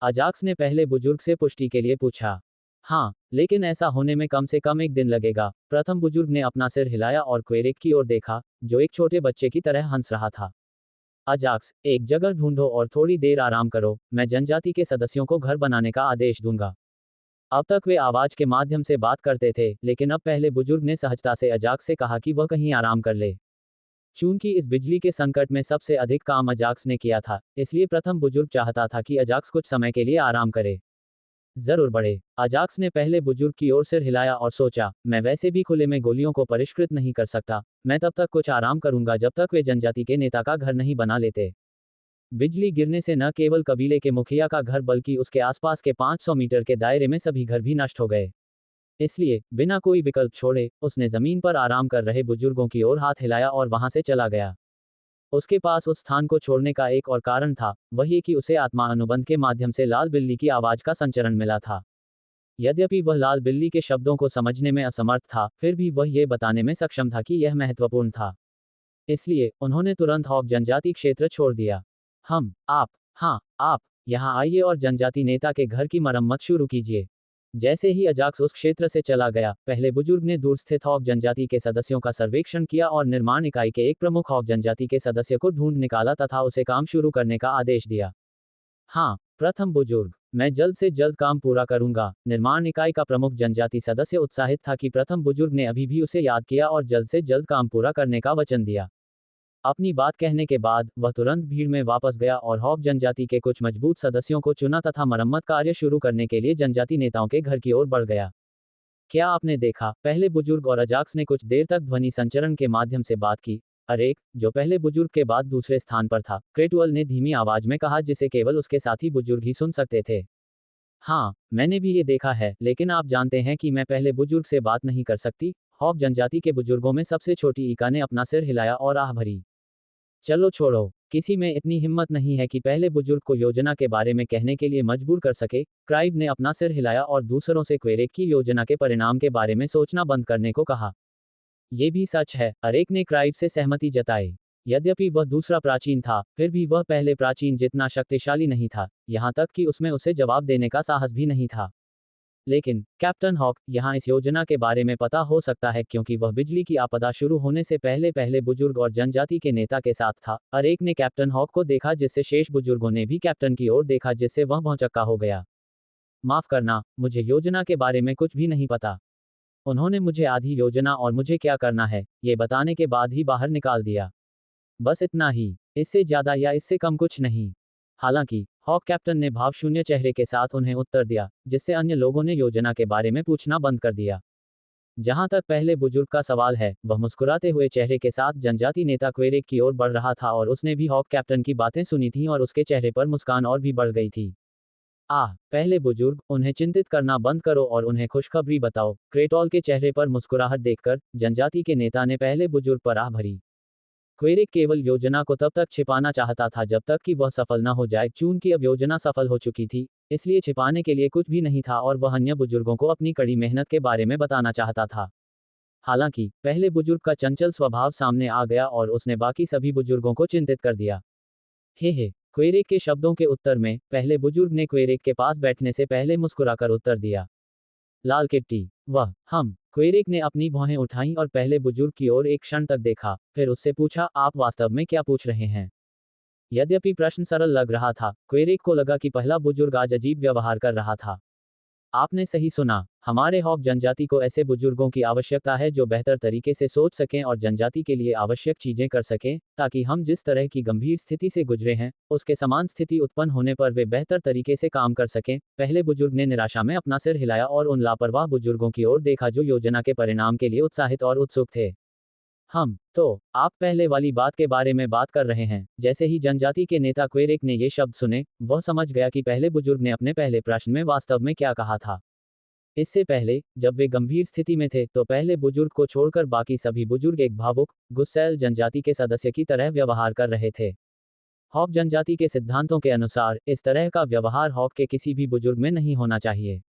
अजाक्स ने पहले बुजुर्ग से पुष्टि के लिए पूछा। हाँ, लेकिन ऐसा होने में कम से कम एक दिन लगेगा। प्रथम बुजुर्ग ने अपना सिर हिलाया और क्वेरिक की ओर देखा, जो एक छोटे बच्चे की तरह हंस रहा था। अजाक्स, एक जगह ढूंढो और थोड़ी देर आराम करो, मैं जनजाति के सदस्यों को घर बनाने का आदेश दूंगा। अब तक वे आवाज के माध्यम से बात करते थे, लेकिन अब पहले बुजुर्ग ने सहजता से अजाक्स से कहा कि वह कहीं आराम कर ले। चूंकि इस बिजली के संकट में सबसे अधिक काम अजाक्स ने किया था, इसलिए प्रथम बुजुर्ग चाहता था कि अजाक्स कुछ समय के लिए आराम करे। जरूर बड़े। अजाक्स ने पहले बुजुर्ग की ओर सिर हिलाया और सोचा, मैं वैसे भी खुले में गोलियों को परिष्कृत नहीं कर सकता, मैं तब तक कुछ आराम करूंगा जब तक वे जनजाति के नेता का घर नहीं बना लेते। बिजली गिरने से न केवल कबीले के मुखिया का घर बल्कि उसके आसपास के 500 मीटर के दायरे में सभी घर भी नष्ट हो गए। इसलिए बिना कोई विकल्प छोड़े उसने जमीन पर आराम कर रहे बुजुर्गों की ओर हाथ हिलाया और वहां से चला गया। उसके पास उस स्थान को छोड़ने का एक और कारण था, वह ये कि उसे आत्मा अनुबंध के माध्यम से लाल बिल्ली की आवाज का संचरण मिला था। यद्यपि वह लाल बिल्ली के शब्दों को समझने में असमर्थ था, फिर भी वह ये बताने में सक्षम था कि यह महत्वपूर्ण था। इसलिए उन्होंने तुरंत हॉक जनजाति क्षेत्र छोड़ दिया। आप यहाँ आइए और जनजाति नेता के घर की मरम्मत शुरू कीजिए। जैसे ही अजाक्स उस क्षेत्र से चला गया, पहले बुजुर्ग ने दूर स्थित हॉक जनजाति के सदस्यों का सर्वेक्षण किया और निर्माण इकाई के एक प्रमुख हॉक जनजाति के सदस्य को ढूंढ निकाला तथा उसे काम शुरू करने का आदेश दिया। हाँ, प्रथम बुजुर्ग, मैं जल्द से जल्द काम पूरा करूंगा। निर्माण इकाई का प्रमुख जनजाति सदस्य उत्साहित था कि प्रथम बुजुर्ग ने अभी भी उसे याद किया और जल्द से जल्द काम पूरा करने का वचन दिया। अपनी बात कहने के बाद वह तुरंत भीड़ में वापस गया और हॉक जनजाति के कुछ मजबूत सदस्यों को चुना तथा मरम्मत कार्य शुरू करने के लिए जनजाति नेताओं के घर की ओर बढ़ गया। क्या आपने देखा? पहले बुजुर्ग और अजाक्स ने कुछ देर तक ध्वनि संचरण के माध्यम से बात की। अरेक, जो पहले बुजुर्ग के बाद दूसरे स्थान पर था, क्रेटुअल ने धीमी आवाज में कहा, जिसे केवल उसके साथी बुजुर्ग ही सुन सकते थे। हाँ, मैंने भी ये देखा है, लेकिन आप जानते हैं कि मैं पहले बुजुर्ग से बात नहीं कर सकती। हॉक जनजाति के बुजुर्गों में सबसे छोटी ईका ने अपना सिर हिलाया और आह भरी। चलो छोड़ो, किसी में इतनी हिम्मत नहीं है कि पहले बुजुर्ग को योजना के बारे में कहने के लिए मजबूर कर सके। क्राइव ने अपना सिर हिलाया और दूसरों से क्वेरेक की योजना के परिणाम के बारे में सोचना बंद करने को कहा। यह भी सच है, अरेक ने क्राइव से सहमति जताई। यद्यपि वह दूसरा प्राचीन था, फिर भी वह पहले प्राचीन जितना शक्तिशाली नहीं था, यहाँ तक कि उसमें उसे जवाब देने का साहस भी नहीं था। लेकिन कैप्टन हॉक यहाँ इस योजना के बारे में पता हो सकता है क्योंकि वह बिजली की आपदा शुरू होने से पहले पहले बुजुर्ग और जनजाति के नेता के साथ था। हर एक ने कैप्टन हॉक को देखा जिससे शेष बुजुर्गों ने भी कैप्टन की ओर देखा जिससे वह भौंचक्का हो गया। माफ करना, मुझे योजना के बारे में कुछ भी नहीं पता। उन्होंने मुझे आधी योजना और मुझे क्या करना है ये बताने के बाद ही बाहर निकाल दिया। बस इतना ही, इससे ज्यादा या इससे कम कुछ नहीं। हालांकि हॉक कैप्टन ने भावशून्य चेहरे के साथ उन्हें उत्तर दिया, जिससे अन्य लोगों ने योजना के बारे में पूछना बंद कर दिया। जहां तक पहले बुजुर्ग का सवाल है, वह मुस्कुराते हुए चेहरे के साथ जनजाति नेता क्वेरेक की ओर बढ़ रहा था और उसने भी हॉक कैप्टन की बातें सुनी थीं और उसके चेहरे पर मुस्कान और भी बढ़ गई थी। पहले बुजुर्ग, उन्हें चिंतित करना बंद करो और उन्हें खुशखबरी बताओ। क्रेटॉल के चेहरे पर मुस्कुराहट देखकर जनजाति के नेता ने पहले बुजुर्ग पर आह भरी। क्वेरेक केवल योजना को तब तक छिपाना चाहता था जब तक कि वह सफल न हो जाए। चूंकि अब योजना सफल हो चुकी थी, इसलिए छिपाने के लिए कुछ भी नहीं था और वह अन्य बुजुर्गों को अपनी कड़ी मेहनत के बारे में बताना चाहता था। हालांकि पहले बुजुर्ग का चंचल स्वभाव सामने आ गया और उसने बाकी सभी बुजुर्गों को चिंतित कर दिया। हे, क्वेरेक के शब्दों के उत्तर में पहले बुजुर्ग ने क्वेरेक के पास बैठने से पहले मुस्कुराकर उत्तर दिया। लाल किट्टी, वह हम। क्वेरेक ने अपनी भौहें उठाईं और पहले बुजुर्ग की ओर एक क्षण तक देखा, फिर उससे पूछा, आप वास्तव में क्या पूछ रहे हैं? यद्यपि प्रश्न सरल लग रहा था, क्वेरेक को लगा कि पहला बुजुर्ग आज अजीब व्यवहार कर रहा था। आपने सही सुना, हमारे हॉक जनजाति को ऐसे बुजुर्गों की आवश्यकता है जो बेहतर तरीके से सोच सकें और जनजाति के लिए आवश्यक चीजें कर सकें, ताकि हम जिस तरह की गंभीर स्थिति से गुजरे हैं, उसके समान स्थिति उत्पन्न होने पर वे बेहतर तरीके से काम कर सकें। पहले बुजुर्ग ने निराशा में अपना सिर हिलाया और उन लापरवाह बुजुर्गों की ओर देखा जो योजना के परिणाम के लिए उत्साहित और उत्सुक थे। आप पहले वाली बात के बारे में बात कर रहे हैं। जैसे ही जनजाति के नेता क्वेरेक ने ये शब्द सुने, वह समझ गया कि पहले बुजुर्ग ने अपने पहले प्रश्न में वास्तव में क्या कहा था। इससे पहले, जब वे गंभीर स्थिति में थे, तो पहले बुजुर्ग को छोड़कर बाकी सभी बुजुर्ग एक भावुक, गुस्सैल जनजाति के सदस्य की तरह व्यवहार कर रहे थे। हॉक जनजाति के सिद्धांतों के अनुसार, इस तरह का व्यवहार हॉक के किसी भी बुजुर्ग में नहीं होना चाहिए।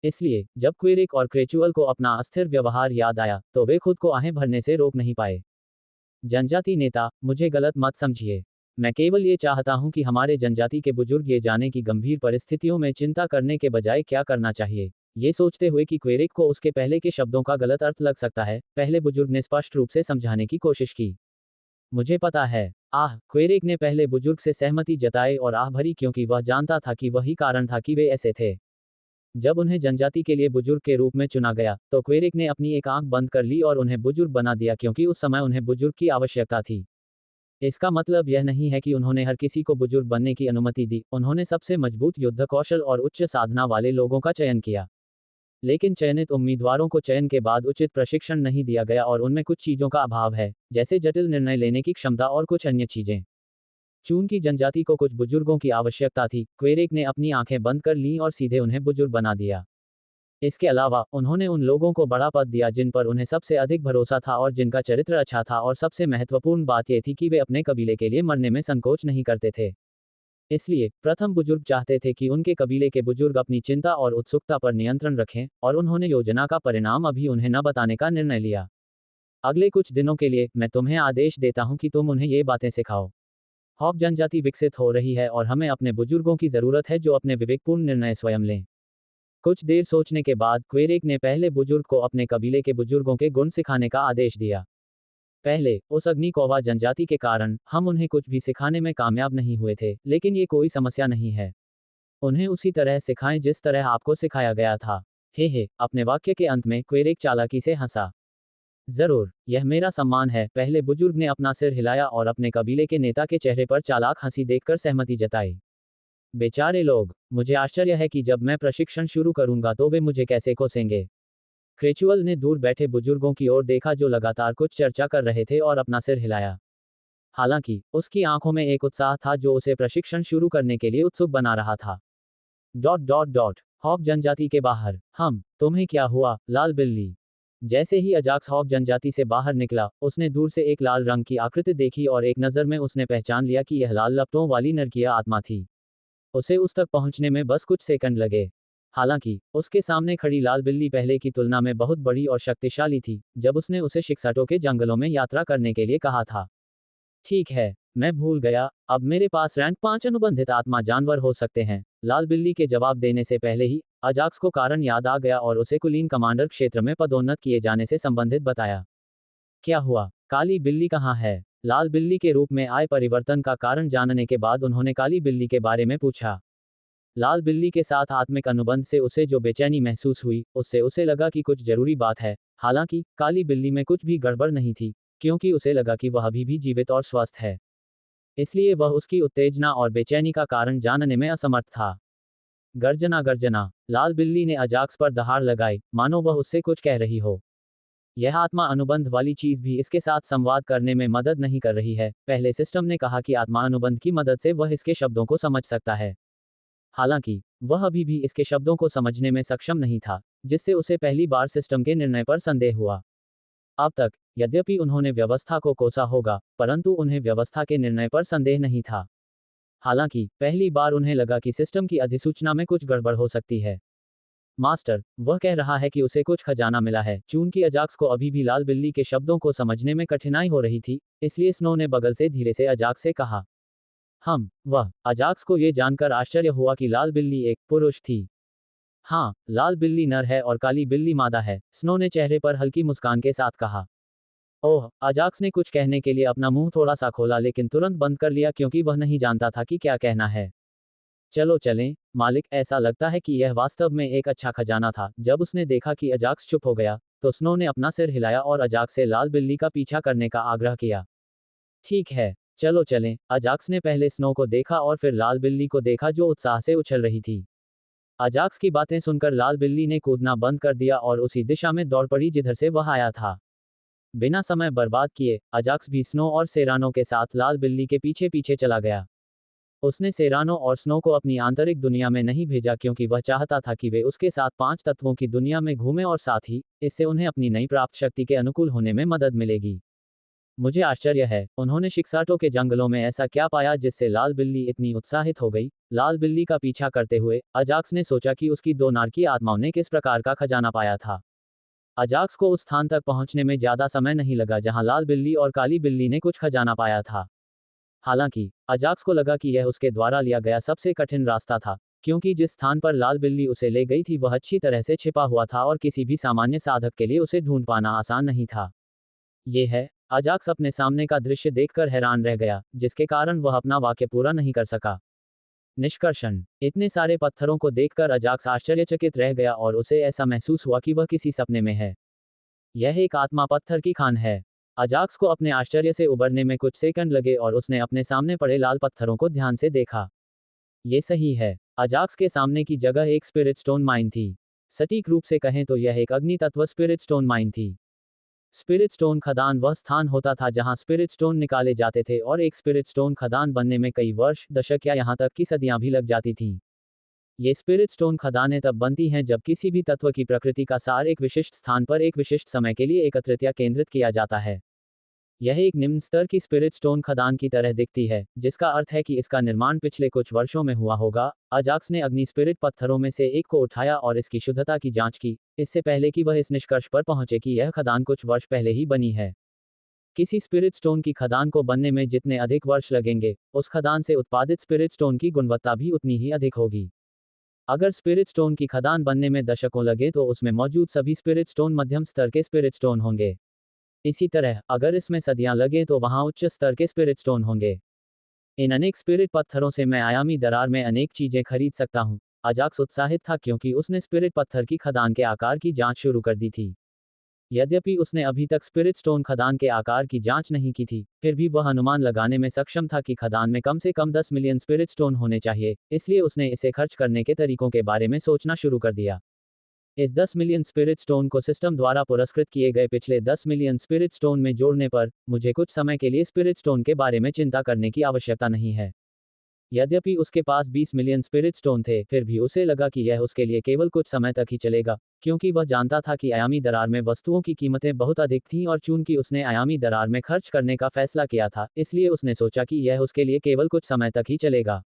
इसलिए, जब क्वेरेक और क्रेचुअल को अपना अस्थिर व्यवहार याद आया, तो वे खुद को आहें भरने से रोक नहीं पाए। जनजाति नेता, मुझे गलत मत समझिए। मैं केवल ये चाहता हूं कि हमारे जनजाति के बुजुर्ग ये जाने की गंभीर परिस्थितियों में चिंता करने के बजाय क्या करना चाहिए। ये सोचते हुए कि क्वेरेक को उसके पहले के शब्दों का गलत अर्थ लग सकता है, पहले बुजुर्ग ने स्पष्ट रूप से समझाने की कोशिश की। मुझे पता है। क्वेरेक ने पहले बुजुर्ग से सहमति जताई और आह भरी क्योंकि वह जानता था कि वही कारण था कि वे ऐसे थे। जब उन्हें जनजाति के लिए बुजुर्ग के रूप में चुना गया, तो क्वेरेक ने अपनी एक आंख बंद कर ली और उन्हें बुजुर्ग बना दिया क्योंकि उस समय उन्हें बुजुर्ग की आवश्यकता थी। इसका मतलब यह नहीं है कि उन्होंने हर किसी को बुजुर्ग बनने की अनुमति दी, उन्होंने सबसे मजबूत युद्ध कौशल और उच्च साधना वाले लोगों का चयन किया। लेकिन चयनित उम्मीदवारों को चयन के बाद उचित प्रशिक्षण नहीं दिया गया और उनमें कुछ चीजों का अभाव है, जैसे जटिल निर्णय लेने की क्षमता और कुछ अन्य चीजें। चूंकि जनजाति को कुछ बुजुर्गों की आवश्यकता थी, क्वेरेक ने अपनी आंखें बंद कर लीं और सीधे उन्हें बुजुर्ग बना दिया। इसके अलावा, उन्होंने उन लोगों को बड़ा पद दिया जिन पर उन्हें सबसे अधिक भरोसा था और जिनका चरित्र अच्छा था, और सबसे महत्वपूर्ण बात यह थी कि वे अपने कबीले के लिए मरने में संकोच नहीं करते थे। इसलिए, प्रथम बुजुर्ग चाहते थे कि उनके कबीले के बुजुर्ग अपनी चिंता और उत्सुकता पर नियंत्रण रखें, और उन्होंने योजना का परिणाम अभी उन्हें न बताने का निर्णय लिया। अगले कुछ दिनों के लिए, मैं तुम्हें आदेश देता हूं कि तुम उन्हें ये बातें सिखाओ। हॉक जनजाति विकसित हो रही है और हमें अपने बुजुर्गों की जरूरत है जो अपने विवेकपूर्ण निर्णय स्वयं लें। कुछ देर सोचने के बाद क्वेरेक ने पहले बुजुर्ग को अपने कबीले के बुजुर्गों के गुण सिखाने का आदेश दिया। पहले, उस अग्निकोवा जनजाति के कारण, हम उन्हें कुछ भी सिखाने में कामयाब नहीं हुए थे, लेकिन ये कोई समस्या नहीं है। उन्हें उसी तरह सिखाएं जिस तरह आपको सिखाया गया था। अपने वाक्य के अंत में क्वेरेक चालाकी से हंसा। जरूर, यह मेरा सम्मान है। पहले बुजुर्ग ने अपना सिर हिलाया और अपने कबीले के नेता के चेहरे पर चालाक हंसी देखकर सहमति जताई। बेचारे लोग, मुझे आश्चर्य है कि जब मैं प्रशिक्षण शुरू करूंगा तो वे मुझे कैसे कोसेंगे। क्रेचुअल ने दूर बैठे बुजुर्गों की ओर देखा जो लगातार कुछ चर्चा कर रहे थे और अपना सिर हिलाया। हालांकि, उसकी आंखों में एक उत्साह था जो उसे प्रशिक्षण शुरू करने के लिए उत्सुक बना रहा था। हॉक जनजाति के बाहर, तुम्हें क्या हुआ, लाल बिल्ली? जैसे ही अजाक्स हॉक जनजाति से बाहर निकला, उसने दूर से एक लाल रंग की आकृति देखी और एक नज़र में उसने पहचान लिया कि यह लाल लपटों वाली नरकीय आत्मा थी। उसे उस तक पहुंचने में बस कुछ सेकंड लगे। हालांकि, उसके सामने खड़ी लाल बिल्ली पहले की तुलना में बहुत बड़ी और शक्तिशाली थी, जब उसने उसे शिक्साटो के जंगलों में यात्रा करने के लिए कहा था। ठीक है, मैं भूल गया, अब मेरे पास रैंक 5 अनुबंधित आत्मा जानवर हो सकते हैं। लाल बिल्ली के जवाब देने से पहले ही अजाक्स को कारण याद आ गया और उसे कुलीन कमांडर क्षेत्र में पदोन्नत किए जाने से संबंधित बताया। क्या हुआ? काली बिल्ली कहाँ है? लाल बिल्ली के रूप में आए परिवर्तन का कारण जानने के बाद उन्होंने काली बिल्ली के बारे में पूछा। लाल बिल्ली के साथ आत्मिक अनुबंध से उसे जो बेचैनी महसूस हुई, उससे उसे लगा कि कुछ जरूरी बात है। हालांकि काली बिल्ली में कुछ भी गड़बड़ नहीं थी, क्योंकि उसे लगा कि वह अभी भी जीवित और स्वस्थ है। इसलिए वह उसकी उत्तेजना और बेचैनी का कारण जानने में असमर्थ था। गर्जना गर्जना, लाल बिल्ली ने अजाक्स पर दहाड़ लगाई, मानो वह उससे कुछ कह रही हो। यह आत्मा अनुबंध वाली चीज भी इसके साथ संवाद करने में मदद नहीं कर रही है। पहले सिस्टम ने कहा कि आत्मा अनुबंध की मदद से वह इसके शब्दों को समझ सकता है। हालांकि वह अभी भी इसके शब्दों को समझने में सक्षम नहीं था, जिससे उसे पहली बार सिस्टम के निर्णय पर संदेह हुआ। अब तक, यद्यपि उन्होंने व्यवस्था को कोसा होगा, परंतु उन्हें व्यवस्था के निर्णय पर संदेह नहीं था। हालांकि पहली बार उन्हें लगा कि सिस्टम की अधिसूचना में कुछ गड़बड़ हो सकती है। मास्टर, वह कह रहा है कि उसे कुछ खजाना मिला है। चूंकि अजाक्स को अभी भी लाल बिल्ली के शब्दों को समझने में कठिनाई हो रही थी, इसलिए स्नो ने बगल से धीरे से अजाक्स से कहा। वह अजाक्स को यह जानकर आश्चर्य हुआ कि लाल बिल्ली एक पुरुष थी। हाँ, लाल बिल्ली नर है और काली बिल्ली मादा है, स्नो ने चेहरे पर हल्की मुस्कान के साथ कहा। ओह, अजाक्स ने कुछ कहने के लिए अपना मुंह थोड़ा सा खोला लेकिन तुरंत बंद कर लिया क्योंकि वह नहीं जानता था कि क्या कहना है। चलो चलें, मालिक, ऐसा लगता है कि यह वास्तव में एक अच्छा खजाना था। जब उसने देखा कि अजाक्स चुप हो गया, तो स्नो ने अपना सिर हिलाया और अजाक्स से लाल बिल्ली का पीछा करने का आग्रह किया। ठीक है, चलो चलें। अजाक्स ने पहले स्नो को देखा और फिर लाल बिल्ली को देखा जो उत्साह से उछल रही थी। अजाक्स की बातें सुनकर लाल बिल्ली ने कूदना बंद कर दिया और उसी दिशा में दौड़ पड़ी जिधर से वह आया था। बिना समय बर्बाद किए अजाक्स भी स्नो और सेरानो के साथ लाल बिल्ली के पीछे पीछे चला गया। उसने सेरानो और स्नो को अपनी आंतरिक दुनिया में नहीं भेजा क्योंकि वह चाहता था कि वे उसके साथ 5 तत्वों की दुनिया में घूमें और साथ ही इससे उन्हें अपनी नई प्राप्त शक्ति के अनुकूल होने में मदद मिलेगी। मुझे आश्चर्य है, उन्होंने शिक्साटो के जंगलों में ऐसा क्या पाया जिससे लाल बिल्ली इतनी उत्साहित हो गई। लाल बिल्ली का पीछा करते हुए अजाक्स ने सोचा कि उसकी 2 नारकी आत्माओं ने किस प्रकार का खजाना पाया था। अजाक्स को उस स्थान तक पहुंचने में ज्यादा समय नहीं लगा जहां लाल बिल्ली और काली बिल्ली ने कुछ खजाना पाया था। हालांकि अजाक्स को लगा कि यह उसके द्वारा लिया गया सबसे कठिन रास्ता था, क्योंकि जिस स्थान पर लाल बिल्ली उसे ले गई थी वह अच्छी तरह से छिपा हुआ था और किसी भी सामान्य साधक के लिए उसे ढूंढ पाना आसान नहीं था। ये है, अजाक्स अपने सामने का दृश्य देखकर हैरान रह गया, जिसके कारण वह अपना वाक्य पूरा नहीं कर सका। निष्कर्षण, इतने सारे पत्थरों को देखकर अजाक्स आश्चर्यचकित रह गया और उसे ऐसा महसूस हुआ कि वह किसी सपने में है। यह एक आत्मा पत्थर की खान है। अजाक्स को अपने आश्चर्य से उबरने में कुछ सेकंड लगे और उसने अपने सामने पड़े लाल पत्थरों को ध्यान से देखा। ये सही है, अजाक्स के सामने की जगह एक स्पिरिट स्टोन माइन थी। सटीक रूप से कहें तो यह एक अग्नि तत्व स्पिरिट स्टोन माइन थी। स्पिरिट स्टोन खदान वह स्थान होता था जहां स्पिरिट स्टोन निकाले जाते थे और एक स्पिरिट स्टोन खदान बनने में कई वर्ष, दशक या यहां तक कि सदियां भी लग जाती थीं। ये स्पिरिट स्टोन खदानें तब बनती हैं जब किसी भी तत्व की प्रकृति का सार एक विशिष्ट स्थान पर एक विशिष्ट समय के लिए एकत्रित या केंद्रित किया जाता है। यह एक निम्न स्तर की स्पिरिट स्टोन खदान की तरह दिखती है, जिसका अर्थ है कि इसका निर्माण पिछले कुछ वर्षों में हुआ होगा। अजाक्स ने अग्नि स्पिरिट पत्थरों में से एक को उठाया और इसकी शुद्धता की जांच की, इससे पहले कि वह इस निष्कर्ष पर पहुंचे कि यह खदान कुछ वर्ष पहले ही बनी है। किसी स्पिरिट स्टोन की खदान को बनने में जितने अधिक वर्ष लगेंगे, उस खदान से उत्पादित स्पिरिट स्टोन की गुणवत्ता भी उतनी ही अधिक होगी। अगर स्पिरिट स्टोन की खदान बनने में दशकों लगे तो उसमें मौजूद सभी स्पिरिट स्टोन मध्यम स्तर के स्पिरिट स्टोन होंगे। इसी तरह अगर इसमें सदियां लगे तो वहां उच्च स्तर के स्पिरिट स्टोन होंगे। इन अनेक स्पिरिट पत्थरों से मैं आयामी दरार में अनेक चीजें खरीद सकता हूं। अजाक्स उत्साहित था क्योंकि उसने स्पिरिट पत्थर की खदान के आकार की जांच शुरू कर दी थी। यद्यपि उसने अभी तक स्पिरिट स्टोन खदान के आकार की जांच नहीं की थी, फिर भी वह अनुमान लगाने में सक्षम था कि खदान में कम से कम 10 मिलियन स्पिरिट स्टोन होने चाहिए, इसलिए उसने इसे खर्च करने के तरीकों के बारे में सोचना शुरू कर दिया। इस 10 मिलियन स्पिरिट स्टोन को सिस्टम द्वारा पुरस्कृत किए गए पिछले 10 मिलियन स्पिरिट स्टोन में जोड़ने पर मुझे कुछ समय के लिए स्पिरिट स्टोन के बारे में चिंता करने की आवश्यकता नहीं है। यद्यपि उसके पास 20 मिलियन स्पिरिट स्टोन थे, फिर भी उसे लगा कि यह उसके लिए केवल कुछ समय तक ही चलेगा, क्योंकि वह जानता था कि आयामी दरार में वस्तुओं की कीमतें बहुत अधिक थीं और चूंकि उसने आयामी दरार में खर्च करने का फैसला किया था, इसलिए उसने सोचा कि यह उसके लिए केवल कुछ समय तक ही चलेगा।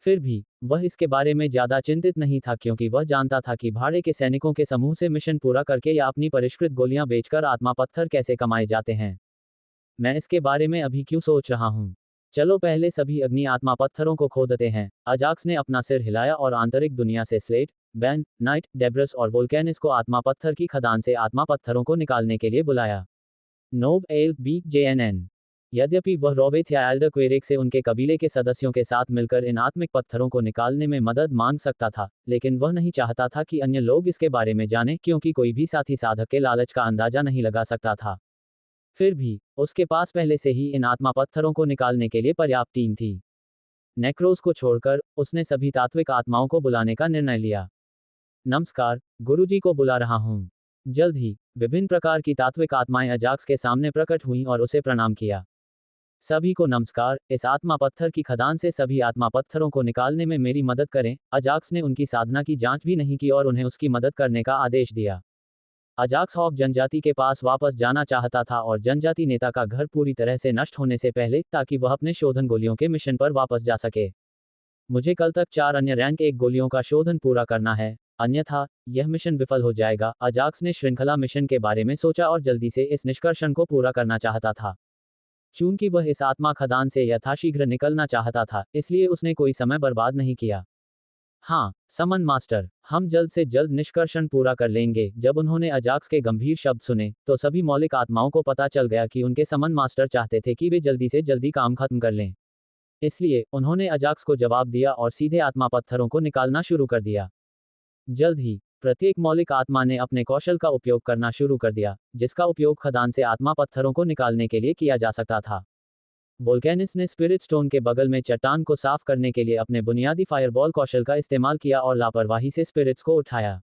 फिर भी वह इसके बारे में ज्यादा चिंतित नहीं था क्योंकि वह जानता था कि भाड़े के सैनिकों के समूह से मिशन पूरा करके या अपनी परिष्कृत गोलियां बेचकर आत्मा पत्थर कैसे कमाए जाते हैं। मैं इसके बारे में अभी क्यों सोच रहा हूँ? चलो पहले सभी अग्नि आत्मा पत्थरों को खोदते हैं। अजाक्स ने अपना सिर हिलाया और आंतरिक दुनिया से स्लेट, बैन, नाइट, डेब्रस और वोल्केनिस को आत्मा पत्थर की खदान से आत्मा पत्थरों को निकालने के लिए बुलाया। नोव एल बी जेएनएन। यद्यपि वह रोवेथ या एल्डरक्वेरेक से उनके कबीले के सदस्यों के साथ मिलकर इन आत्मिक पत्थरों को निकालने में मदद मांग सकता था, लेकिन वह नहीं चाहता था कि अन्य लोग इसके बारे में जानें, क्योंकि कोई भी साथी साधक के लालच का अंदाजा नहीं लगा सकता था। फिर भी उसके पास पहले से ही इन आत्मा पत्थरों को निकालने के लिए पर्याप्त टीम थी। नेक्रोस को छोड़कर उसने सभी तात्विक आत्माओं को बुलाने का निर्णय लिया। नमस्कार, गुरुजी को बुला रहा हूँ। जल्द ही विभिन्न प्रकार की तात्विक आत्माएं अजाक्स के सामने प्रकट हुईं और उसे प्रणाम किया। सभी को नमस्कार, इस आत्मा पत्थर की खदान से सभी आत्मा पत्थरों को निकालने में मेरी मदद करें। अजाक्स ने उनकी साधना की जांच भी नहीं की और उन्हें उसकी मदद करने का आदेश दिया। अजाक्स हॉक जनजाति के पास वापस जाना चाहता था और जनजाति नेता का घर पूरी तरह से नष्ट होने से पहले, ताकि वह अपने शोधन गोलियों के मिशन पर वापस जा सके। मुझे कल तक 4 अन्य रैंक 1 गोलियों का शोधन पूरा करना है, अन्यथा यह मिशन विफल हो जाएगा। अजाक्स ने श्रृंखला मिशन के बारे में सोचा और जल्दी से इस निष्कर्षण को पूरा करना चाहता था। चूंकि वह इस आत्मा खदान से यथाशीघ्र निकलना चाहता था, इसलिए उसने कोई समय बर्बाद नहीं किया। हाँ, समन मास्टर, हम जल्द से जल्द निष्कर्षण पूरा कर लेंगे। जब उन्होंने अजाक्स के गंभीर शब्द सुने, तो सभी मौलिक आत्माओं को पता चल गया कि उनके समन मास्टर चाहते थे कि वे जल्दी से जल्दी काम खत्म कर लें। इसलिए उन्होंने अजाक्स को जवाब दिया और सीधे आत्मा पत्थरों को निकालना शुरू कर दिया। जल्द ही प्रत्येक मौलिक आत्मा ने अपने कौशल का उपयोग करना शुरू कर दिया, जिसका उपयोग खदान से आत्मा पत्थरों को निकालने के लिए किया जा सकता था। वोल्केनिस ने स्पिरिट स्टोन के बगल में चट्टान को साफ करने के लिए अपने बुनियादी फायरबॉल कौशल का इस्तेमाल किया और लापरवाही से स्पिरिट्स को उठाया।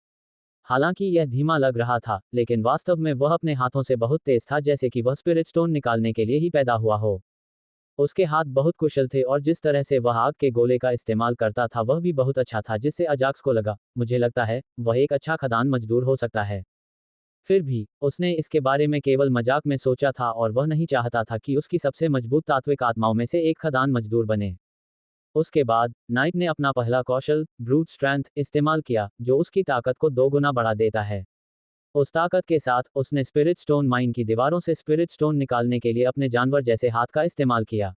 हालांकि यह धीमा लग रहा था, लेकिन वास्तव में वह अपने हाथों से बहुत तेज था, जैसे कि वह स्पिरिट स्टोन निकालने के लिए ही पैदा हुआ हो। उसके हाथ बहुत कुशल थे और जिस तरह से वह आग के गोले का इस्तेमाल करता था वह भी बहुत अच्छा था, जिससे अजाक्स को लगा, मुझे लगता है वह एक अच्छा खदान मजदूर हो सकता है। फिर भी उसने इसके बारे में केवल मजाक में सोचा था और वह नहीं चाहता था कि उसकी सबसे मजबूत तात्विक आत्माओं में से एक खदान मजदूर बने। उसके बाद नाइट ने अपना पहला कौशल ब्रूट स्ट्रेंथ इस्तेमाल किया, जो उसकी ताकत को 2 गुना बढ़ा देता है। उस ताकत के साथ उसने स्पिरिट स्टोन माइन की दीवारों से स्पिरिट स्टोन निकालने के लिए अपने जानवर जैसे हाथ का इस्तेमाल किया।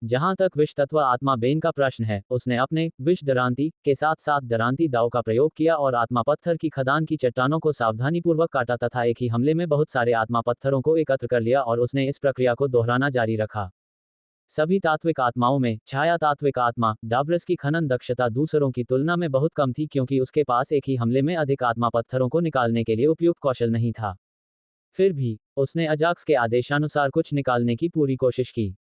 जहां तक विष तत्व आत्मा बेन का प्रश्न है, उसने अपने विष दरांती के साथ साथ दरांती दाव का प्रयोग किया और आत्मा पत्थर की खदान की चट्टानों को सावधानीपूर्वक काटा तथा एक ही हमले में बहुत सारे आत्मा पत्थरों को एकत्र कर लिया और उसने इस प्रक्रिया को दोहराना जारी रखा। सभी तात्विक आत्माओं में छाया तात्विक आत्मा डाब्रस की खनन दक्षता दूसरों की तुलना में बहुत कम थी, क्योंकि उसके पास एक ही हमले में अधिक आत्मा पत्थरों को निकालने के लिए उपयुक्त कौशल नहीं था। फिर भी उसने अजाक्स के आदेशानुसार कुछ निकालने की पूरी कोशिश की।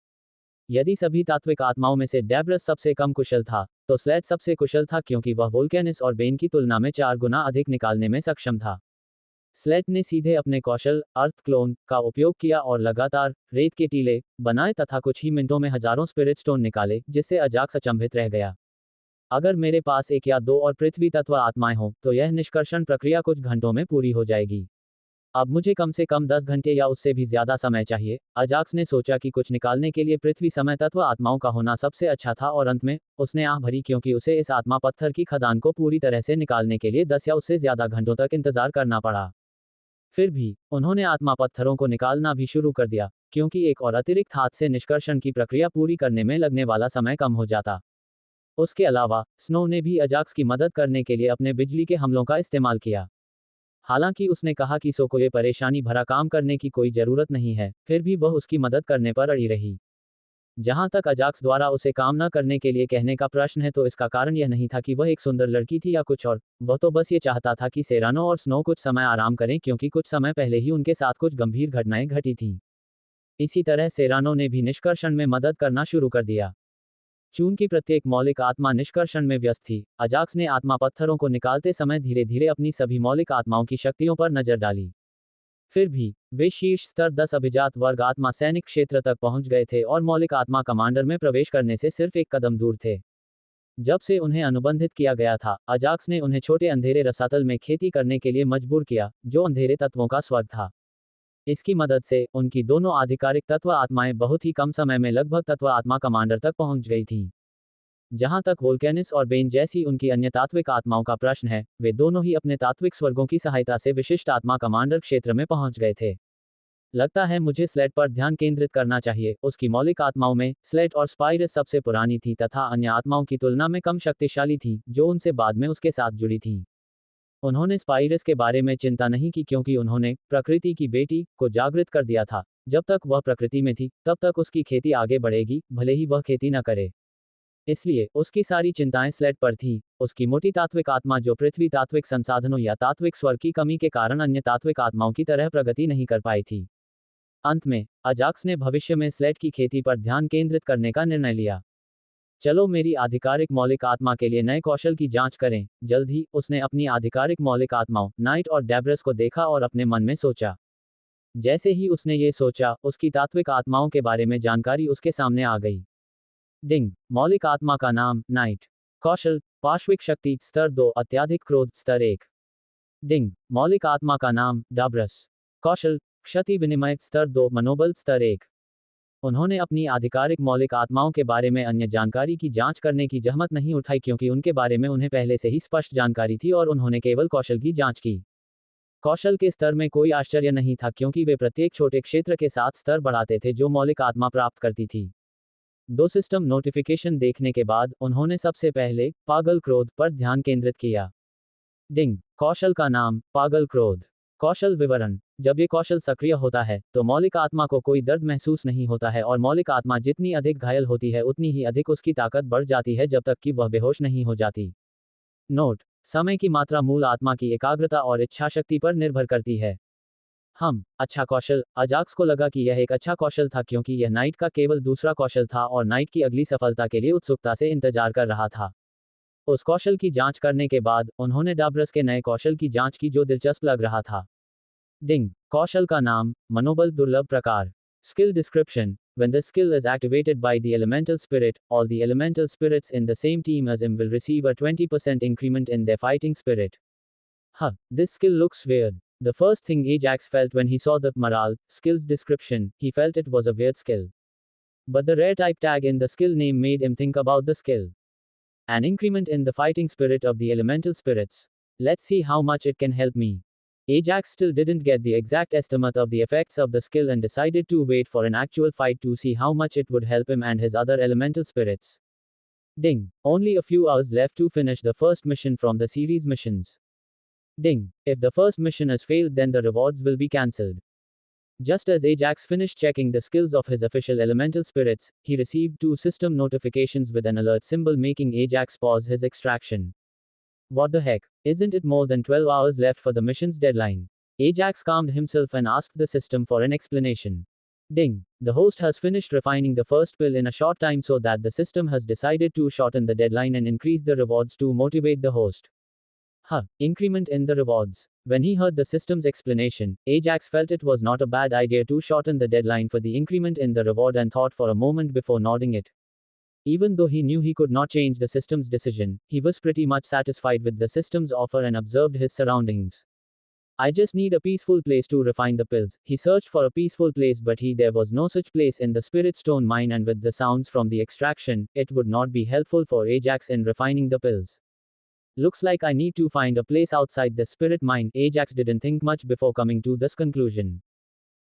यदि सभी तात्विक आत्माओं में से डेब्रस सबसे कम कुशल था, तो स्लेट सबसे कुशल था, क्योंकि वह वोल्केनिस और बेन की तुलना में 4 गुना अधिक निकालने में सक्षम था। स्लेट ने सीधे अपने कौशल अर्थ क्लोन का उपयोग किया और लगातार रेत के टीले बनाए तथा कुछ ही मिनटों में हजारों स्पिरिट स्टोन निकाले, जिससे अजाक्स अचंभित रह गया। अगर मेरे पास 1 या 2 और पृथ्वी तत्व आत्माएं हों, तो यह निष्कर्षण प्रक्रिया कुछ घंटों में पूरी हो जाएगी। अब मुझे कम से कम 10 घंटे या उससे भी ज्यादा समय चाहिए। अजाक्स ने सोचा कि कुछ निकालने के लिए पृथ्वी समय तत्व आत्माओं का होना सबसे अच्छा था और अंत में उसने आह भरी, क्योंकि उसे इस आत्मा पत्थर की खदान को पूरी तरह से निकालने के लिए 10 या उससे ज्यादा घंटों तक इंतजार करना पड़ा। फिर भी उन्होंने आत्मा पत्थरों को निकालना भी शुरू कर दिया, क्योंकि एक और अतिरिक्त हाथ से निष्कर्षण की प्रक्रिया पूरी करने में लगने वाला समय कम हो जाता। उसके अलावा स्नो ने भी अजाक्स की मदद करने के लिए अपने बिजली के हमलों का इस्तेमाल किया। हालांकि उसने कहा कि सो को ये परेशानी भरा काम करने की कोई जरूरत नहीं है, फिर भी वह उसकी मदद करने पर अड़ी रही। जहां तक अजाक्स द्वारा उसे काम न करने के लिए कहने का प्रश्न है, तो इसका कारण यह नहीं था कि वह एक सुंदर लड़की थी या कुछ और, वह तो बस ये चाहता था कि सेरानो और स्नो कुछ समय आराम करें, क्योंकि कुछ समय पहले ही उनके साथ कुछ गंभीर घटनाएं घटी थीं। इसी तरह सेरानो ने भी निष्कर्षण में मदद करना शुरू कर दिया। चूंकि प्रत्येक मौलिक आत्मा निष्कर्षण में व्यस्त थी, अजाक्स ने आत्मा पत्थरों को निकालते समय धीरे धीरे अपनी सभी मौलिक आत्माओं की शक्तियों पर नजर डाली। फिर भी वे शीर्ष स्तर 10 अभिजात वर्ग आत्मा सैनिक क्षेत्र तक पहुंच गए थे और मौलिक आत्मा कमांडर में प्रवेश करने से सिर्फ एक कदम दूर थे। जब से उन्हें अनुबंधित किया गया था, अजाक्स ने उन्हें छोटे अंधेरे रसातल में खेती करने के लिए मजबूर किया, जो अंधेरे तत्वों का स्वर्ग था। इसकी मदद से उनकी दोनों आधिकारिक तत्व आत्माएं बहुत ही कम समय में लगभग तत्व आत्मा कमांडर तक पहुंच गई थीं। जहां तक वोल्केनिस और बेन जैसी उनकी अन्य तात्विक आत्माओं का प्रश्न है, वे दोनों ही अपने तात्विक स्वर्गों की सहायता से विशिष्ट आत्मा कमांडर क्षेत्र में पहुंच गए थे। लगता है मुझे स्लेट पर ध्यान केंद्रित करना चाहिए। उसकी मौलिक आत्माओं में स्लेट और स्पाइरस सबसे पुरानी थी तथा अन्य आत्माओं की तुलना में कम शक्तिशाली थी, जो उनसे बाद में उसके साथ जुड़ी थीं। उन्होंने स्पाइरस के बारे में चिंता नहीं की क्योंकि उन्होंने प्रकृति की बेटी को जागृत कर दिया था। जब तक वह प्रकृति में थी, तब तक उसकी खेती आगे बढ़ेगी, भले ही वह खेती न करे। इसलिए उसकी सारी चिंताएं स्लेट पर थीं। उसकी मोटी तात्विक आत्मा जो पृथ्वी तात्विक संसाधनों या तात्विक स्वर की कमी के कारण अन्य तात्विक आत्माओं की तरह प्रगति नहीं कर पाई थी। अंत में अजाक्स ने भविष्य में स्लेट की खेती पर ध्यान केंद्रित करने का निर्णय लिया। चलो मेरी आधिकारिक मौलिक आत्मा के लिए नए कौशल की जांच करें। जल्द ही उसने अपनी आधिकारिक मौलिक आत्माओं नाइट और डेब्रस को देखा और अपने मन में सोचा। जैसे ही उसने ये सोचा, उसकी तात्विक आत्माओं के बारे में जानकारी उसके सामने आ गई। डिंग। मौलिक आत्मा का नाम नाइट। कौशल पार्श्विक शक्ति स्तर 2 अत्याधिक क्रोध स्तर 1। डिंग। मौलिक आत्मा का नाम डाब्रस। कौशल क्षति विनिमय स्तर 2 मनोबल स्तर 1। उन्होंने अपनी आधिकारिक मौलिक आत्माओं के बारे में अन्य जानकारी की जांच करने की जहमत नहीं उठाई क्योंकि उनके बारे में उन्हें पहले से ही स्पष्ट जानकारी थी और उन्होंने केवल कौशल की जांच की। कौशल के स्तर में कोई आश्चर्य नहीं था क्योंकि वे प्रत्येक छोटे क्षेत्र के साथ स्तर बढ़ाते थे जो मौलिक आत्मा प्राप्त करती थी। 2 सिस्टम नोटिफिकेशन देखने के बाद उन्होंने सबसे पहले पागल क्रोध पर ध्यान केंद्रित किया। डिंग। कौशल का नाम पागल क्रोध। कौशल विवरण। जब ये कौशल सक्रिय होता है तो मौलिक आत्मा को कोई दर्द महसूस नहीं होता है और मौलिक आत्मा जितनी अधिक घायल होती है उतनी ही अधिक उसकी ताकत बढ़ जाती है जब तक कि वह बेहोश नहीं हो जाती। नोट। समय की मात्रा मूल आत्मा की एकाग्रता और इच्छाशक्ति पर निर्भर करती है। अच्छा कौशल। अजाक्स को लगा कि यह एक अच्छा कौशल था क्योंकि यह नाइट का केवल दूसरा कौशल था और नाइट की अगली सफलता के लिए उत्सुकता से इंतजार कर रहा था। उस कौशल की जांच करने के बाद उन्होंने डाब्रस के नए कौशल की जांच की जो दिलचस्प लग रहा था। डिंग। कौशल का नाम मनोबल दुर्लभ प्रकार। Skill description. When the skill is activated by the elemental spirit, all the elemental spirits in the same team as him will receive a 20% increment in their fighting spirit. This skill looks weird. The first thing Ajax felt when he saw the morale skills description, he felt it was a weird skill. But the rare type tag in the skill name made him think about the skill. An increment in the fighting spirit of the elemental spirits. Let's see how much it can help me. Ajax still didn't get the exact estimate of the effects of the skill and decided to wait for an actual fight to see how much it would help him and his other elemental spirits. Ding. Only a few hours left to finish the first mission from the series missions. Ding. If the first mission has failed, then the rewards will be cancelled. Just as Ajax finished checking the skills of his official elemental spirits, he received 2 system notifications with an alert symbol making Ajax pause his extraction. What the heck? Isn't it more than 12 hours left for the mission's deadline? Ajax calmed himself and asked the system for an explanation. Ding. The host has finished refining the first pill in a short time so that the system has decided to shorten the deadline and increase the rewards to motivate the host. Increment in the rewards. When he heard the system's explanation, Ajax felt it was not a bad idea to shorten the deadline for the increment in the reward and thought for a moment before nodding it. Even though he knew he could not change the system's decision, he was pretty much satisfied with the system's offer and observed his surroundings. I just need a peaceful place to refine the pills. He searched for a peaceful place but there was no such place in the Spirit Stone mine and with the sounds from the extraction, it would not be helpful for Ajax in refining the pills. Looks like I need to find a place outside the spirit mine. Ajax didn't think much before coming to this conclusion.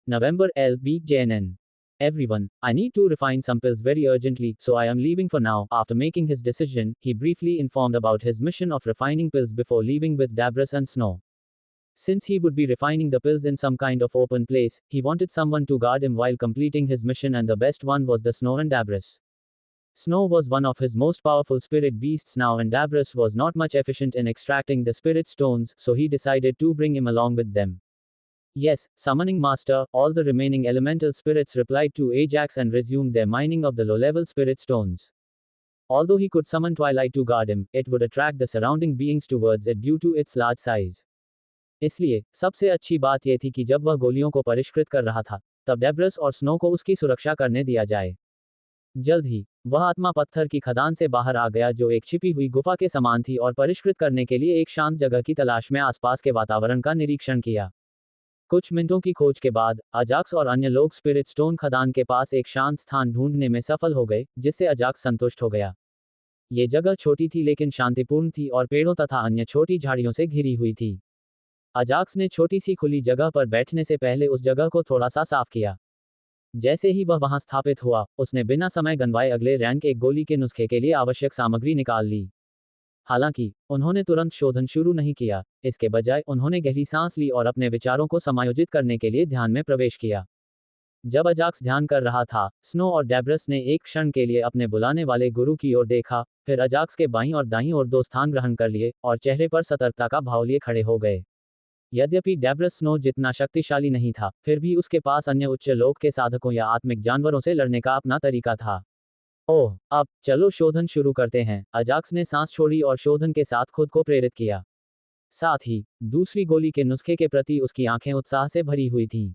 November LBJNN. Everyone, I need to refine some pills very urgently, so I am leaving for now. After making his decision, he briefly informed about his mission of refining pills before leaving with Dabras and Snow. Since he would be refining the pills in some kind of open place, he wanted someone to guard him while completing his mission and the best one was the Snow and Dabras. Snow was one of his most powerful spirit beasts now and Dabras was not much efficient in extracting the spirit stones, so he decided to bring him along with them. Yes, Summoning Master, all the remaining elemental spirits replied to Ajax and resumed their mining of the low-level spirit stones. Although he could summon Twilight to guard him, it would attract the surrounding beings towards it due to its large size. इसलिए, सबसे अच्छी बात यह थी कि जब वह गोलियों को परिष्कृत कर रहा था, तब डेब्रस और स्नो को उसकी सुरक्षा करने दिया जाए। जल्द ही, वह आत्मा पत्थर की खदान से बाहर आ गया जो एक छिपी हुई गुफा के समान थी और परिष्कृत करने के लिए एक शांत जगह की तलाश में आसपास के वातावरण का निरीक्षण किया। कुछ मिनटों की खोज के बाद, अजाक्स और अन्य लोग स्पिरिट स्टोन खदान के पास एक शांत स्थान ढूंढने में सफल हो गए, जिससे अजाक्स संतुष्ट हो गया। ये जगह छोटी थी लेकिन शांतिपूर्ण थी और पेड़ों तथा अन्य छोटी झाड़ियों से घिरी हुई थी। अजाक्स ने छोटी सी खुली जगह पर बैठने से पहले उस जगह को थोड़ा सा साफ किया। जैसे ही वह वहां स्थापित हुआ, उसने बिना समय गंवाए अगले रैंक एक गोली के नुस्खे के लिए आवश्यक सामग्री निकाल ली। हालांकि उन्होंने तुरंत शोधन शुरू नहीं किया, इसके बजाय उन्होंने गहरी सांस ली और अपने विचारों को समायोजित करने के लिए ध्यान में प्रवेश किया। जब अजाक्स ध्यान कर रहा था, स्नो और डेब्रस ने एक क्षण के लिए अपने बुलाने वाले गुरु की ओर देखा, फिर अजाक्स के बाईं और दाईं ओर 2 स्थान ग्रहण कर लिए और चेहरे पर सतर्कता का भाव लिए खड़े हो गए। यद्यपि डेब्रस स्नो जितना शक्तिशाली नहीं था, फिर भी उसके पास अन्य उच्च लोक के साधकों या आत्मिक जानवरों से लड़ने का अपना तरीका था। ओह, अब चलो शोधन शुरू करते हैं। अजाक्स ने सांस छोड़ी और शोधन के साथ खुद को प्रेरित किया। साथ ही दूसरी गोली के नुस्खे के प्रति उसकी आंखें उत्साह से भरी हुई थीं।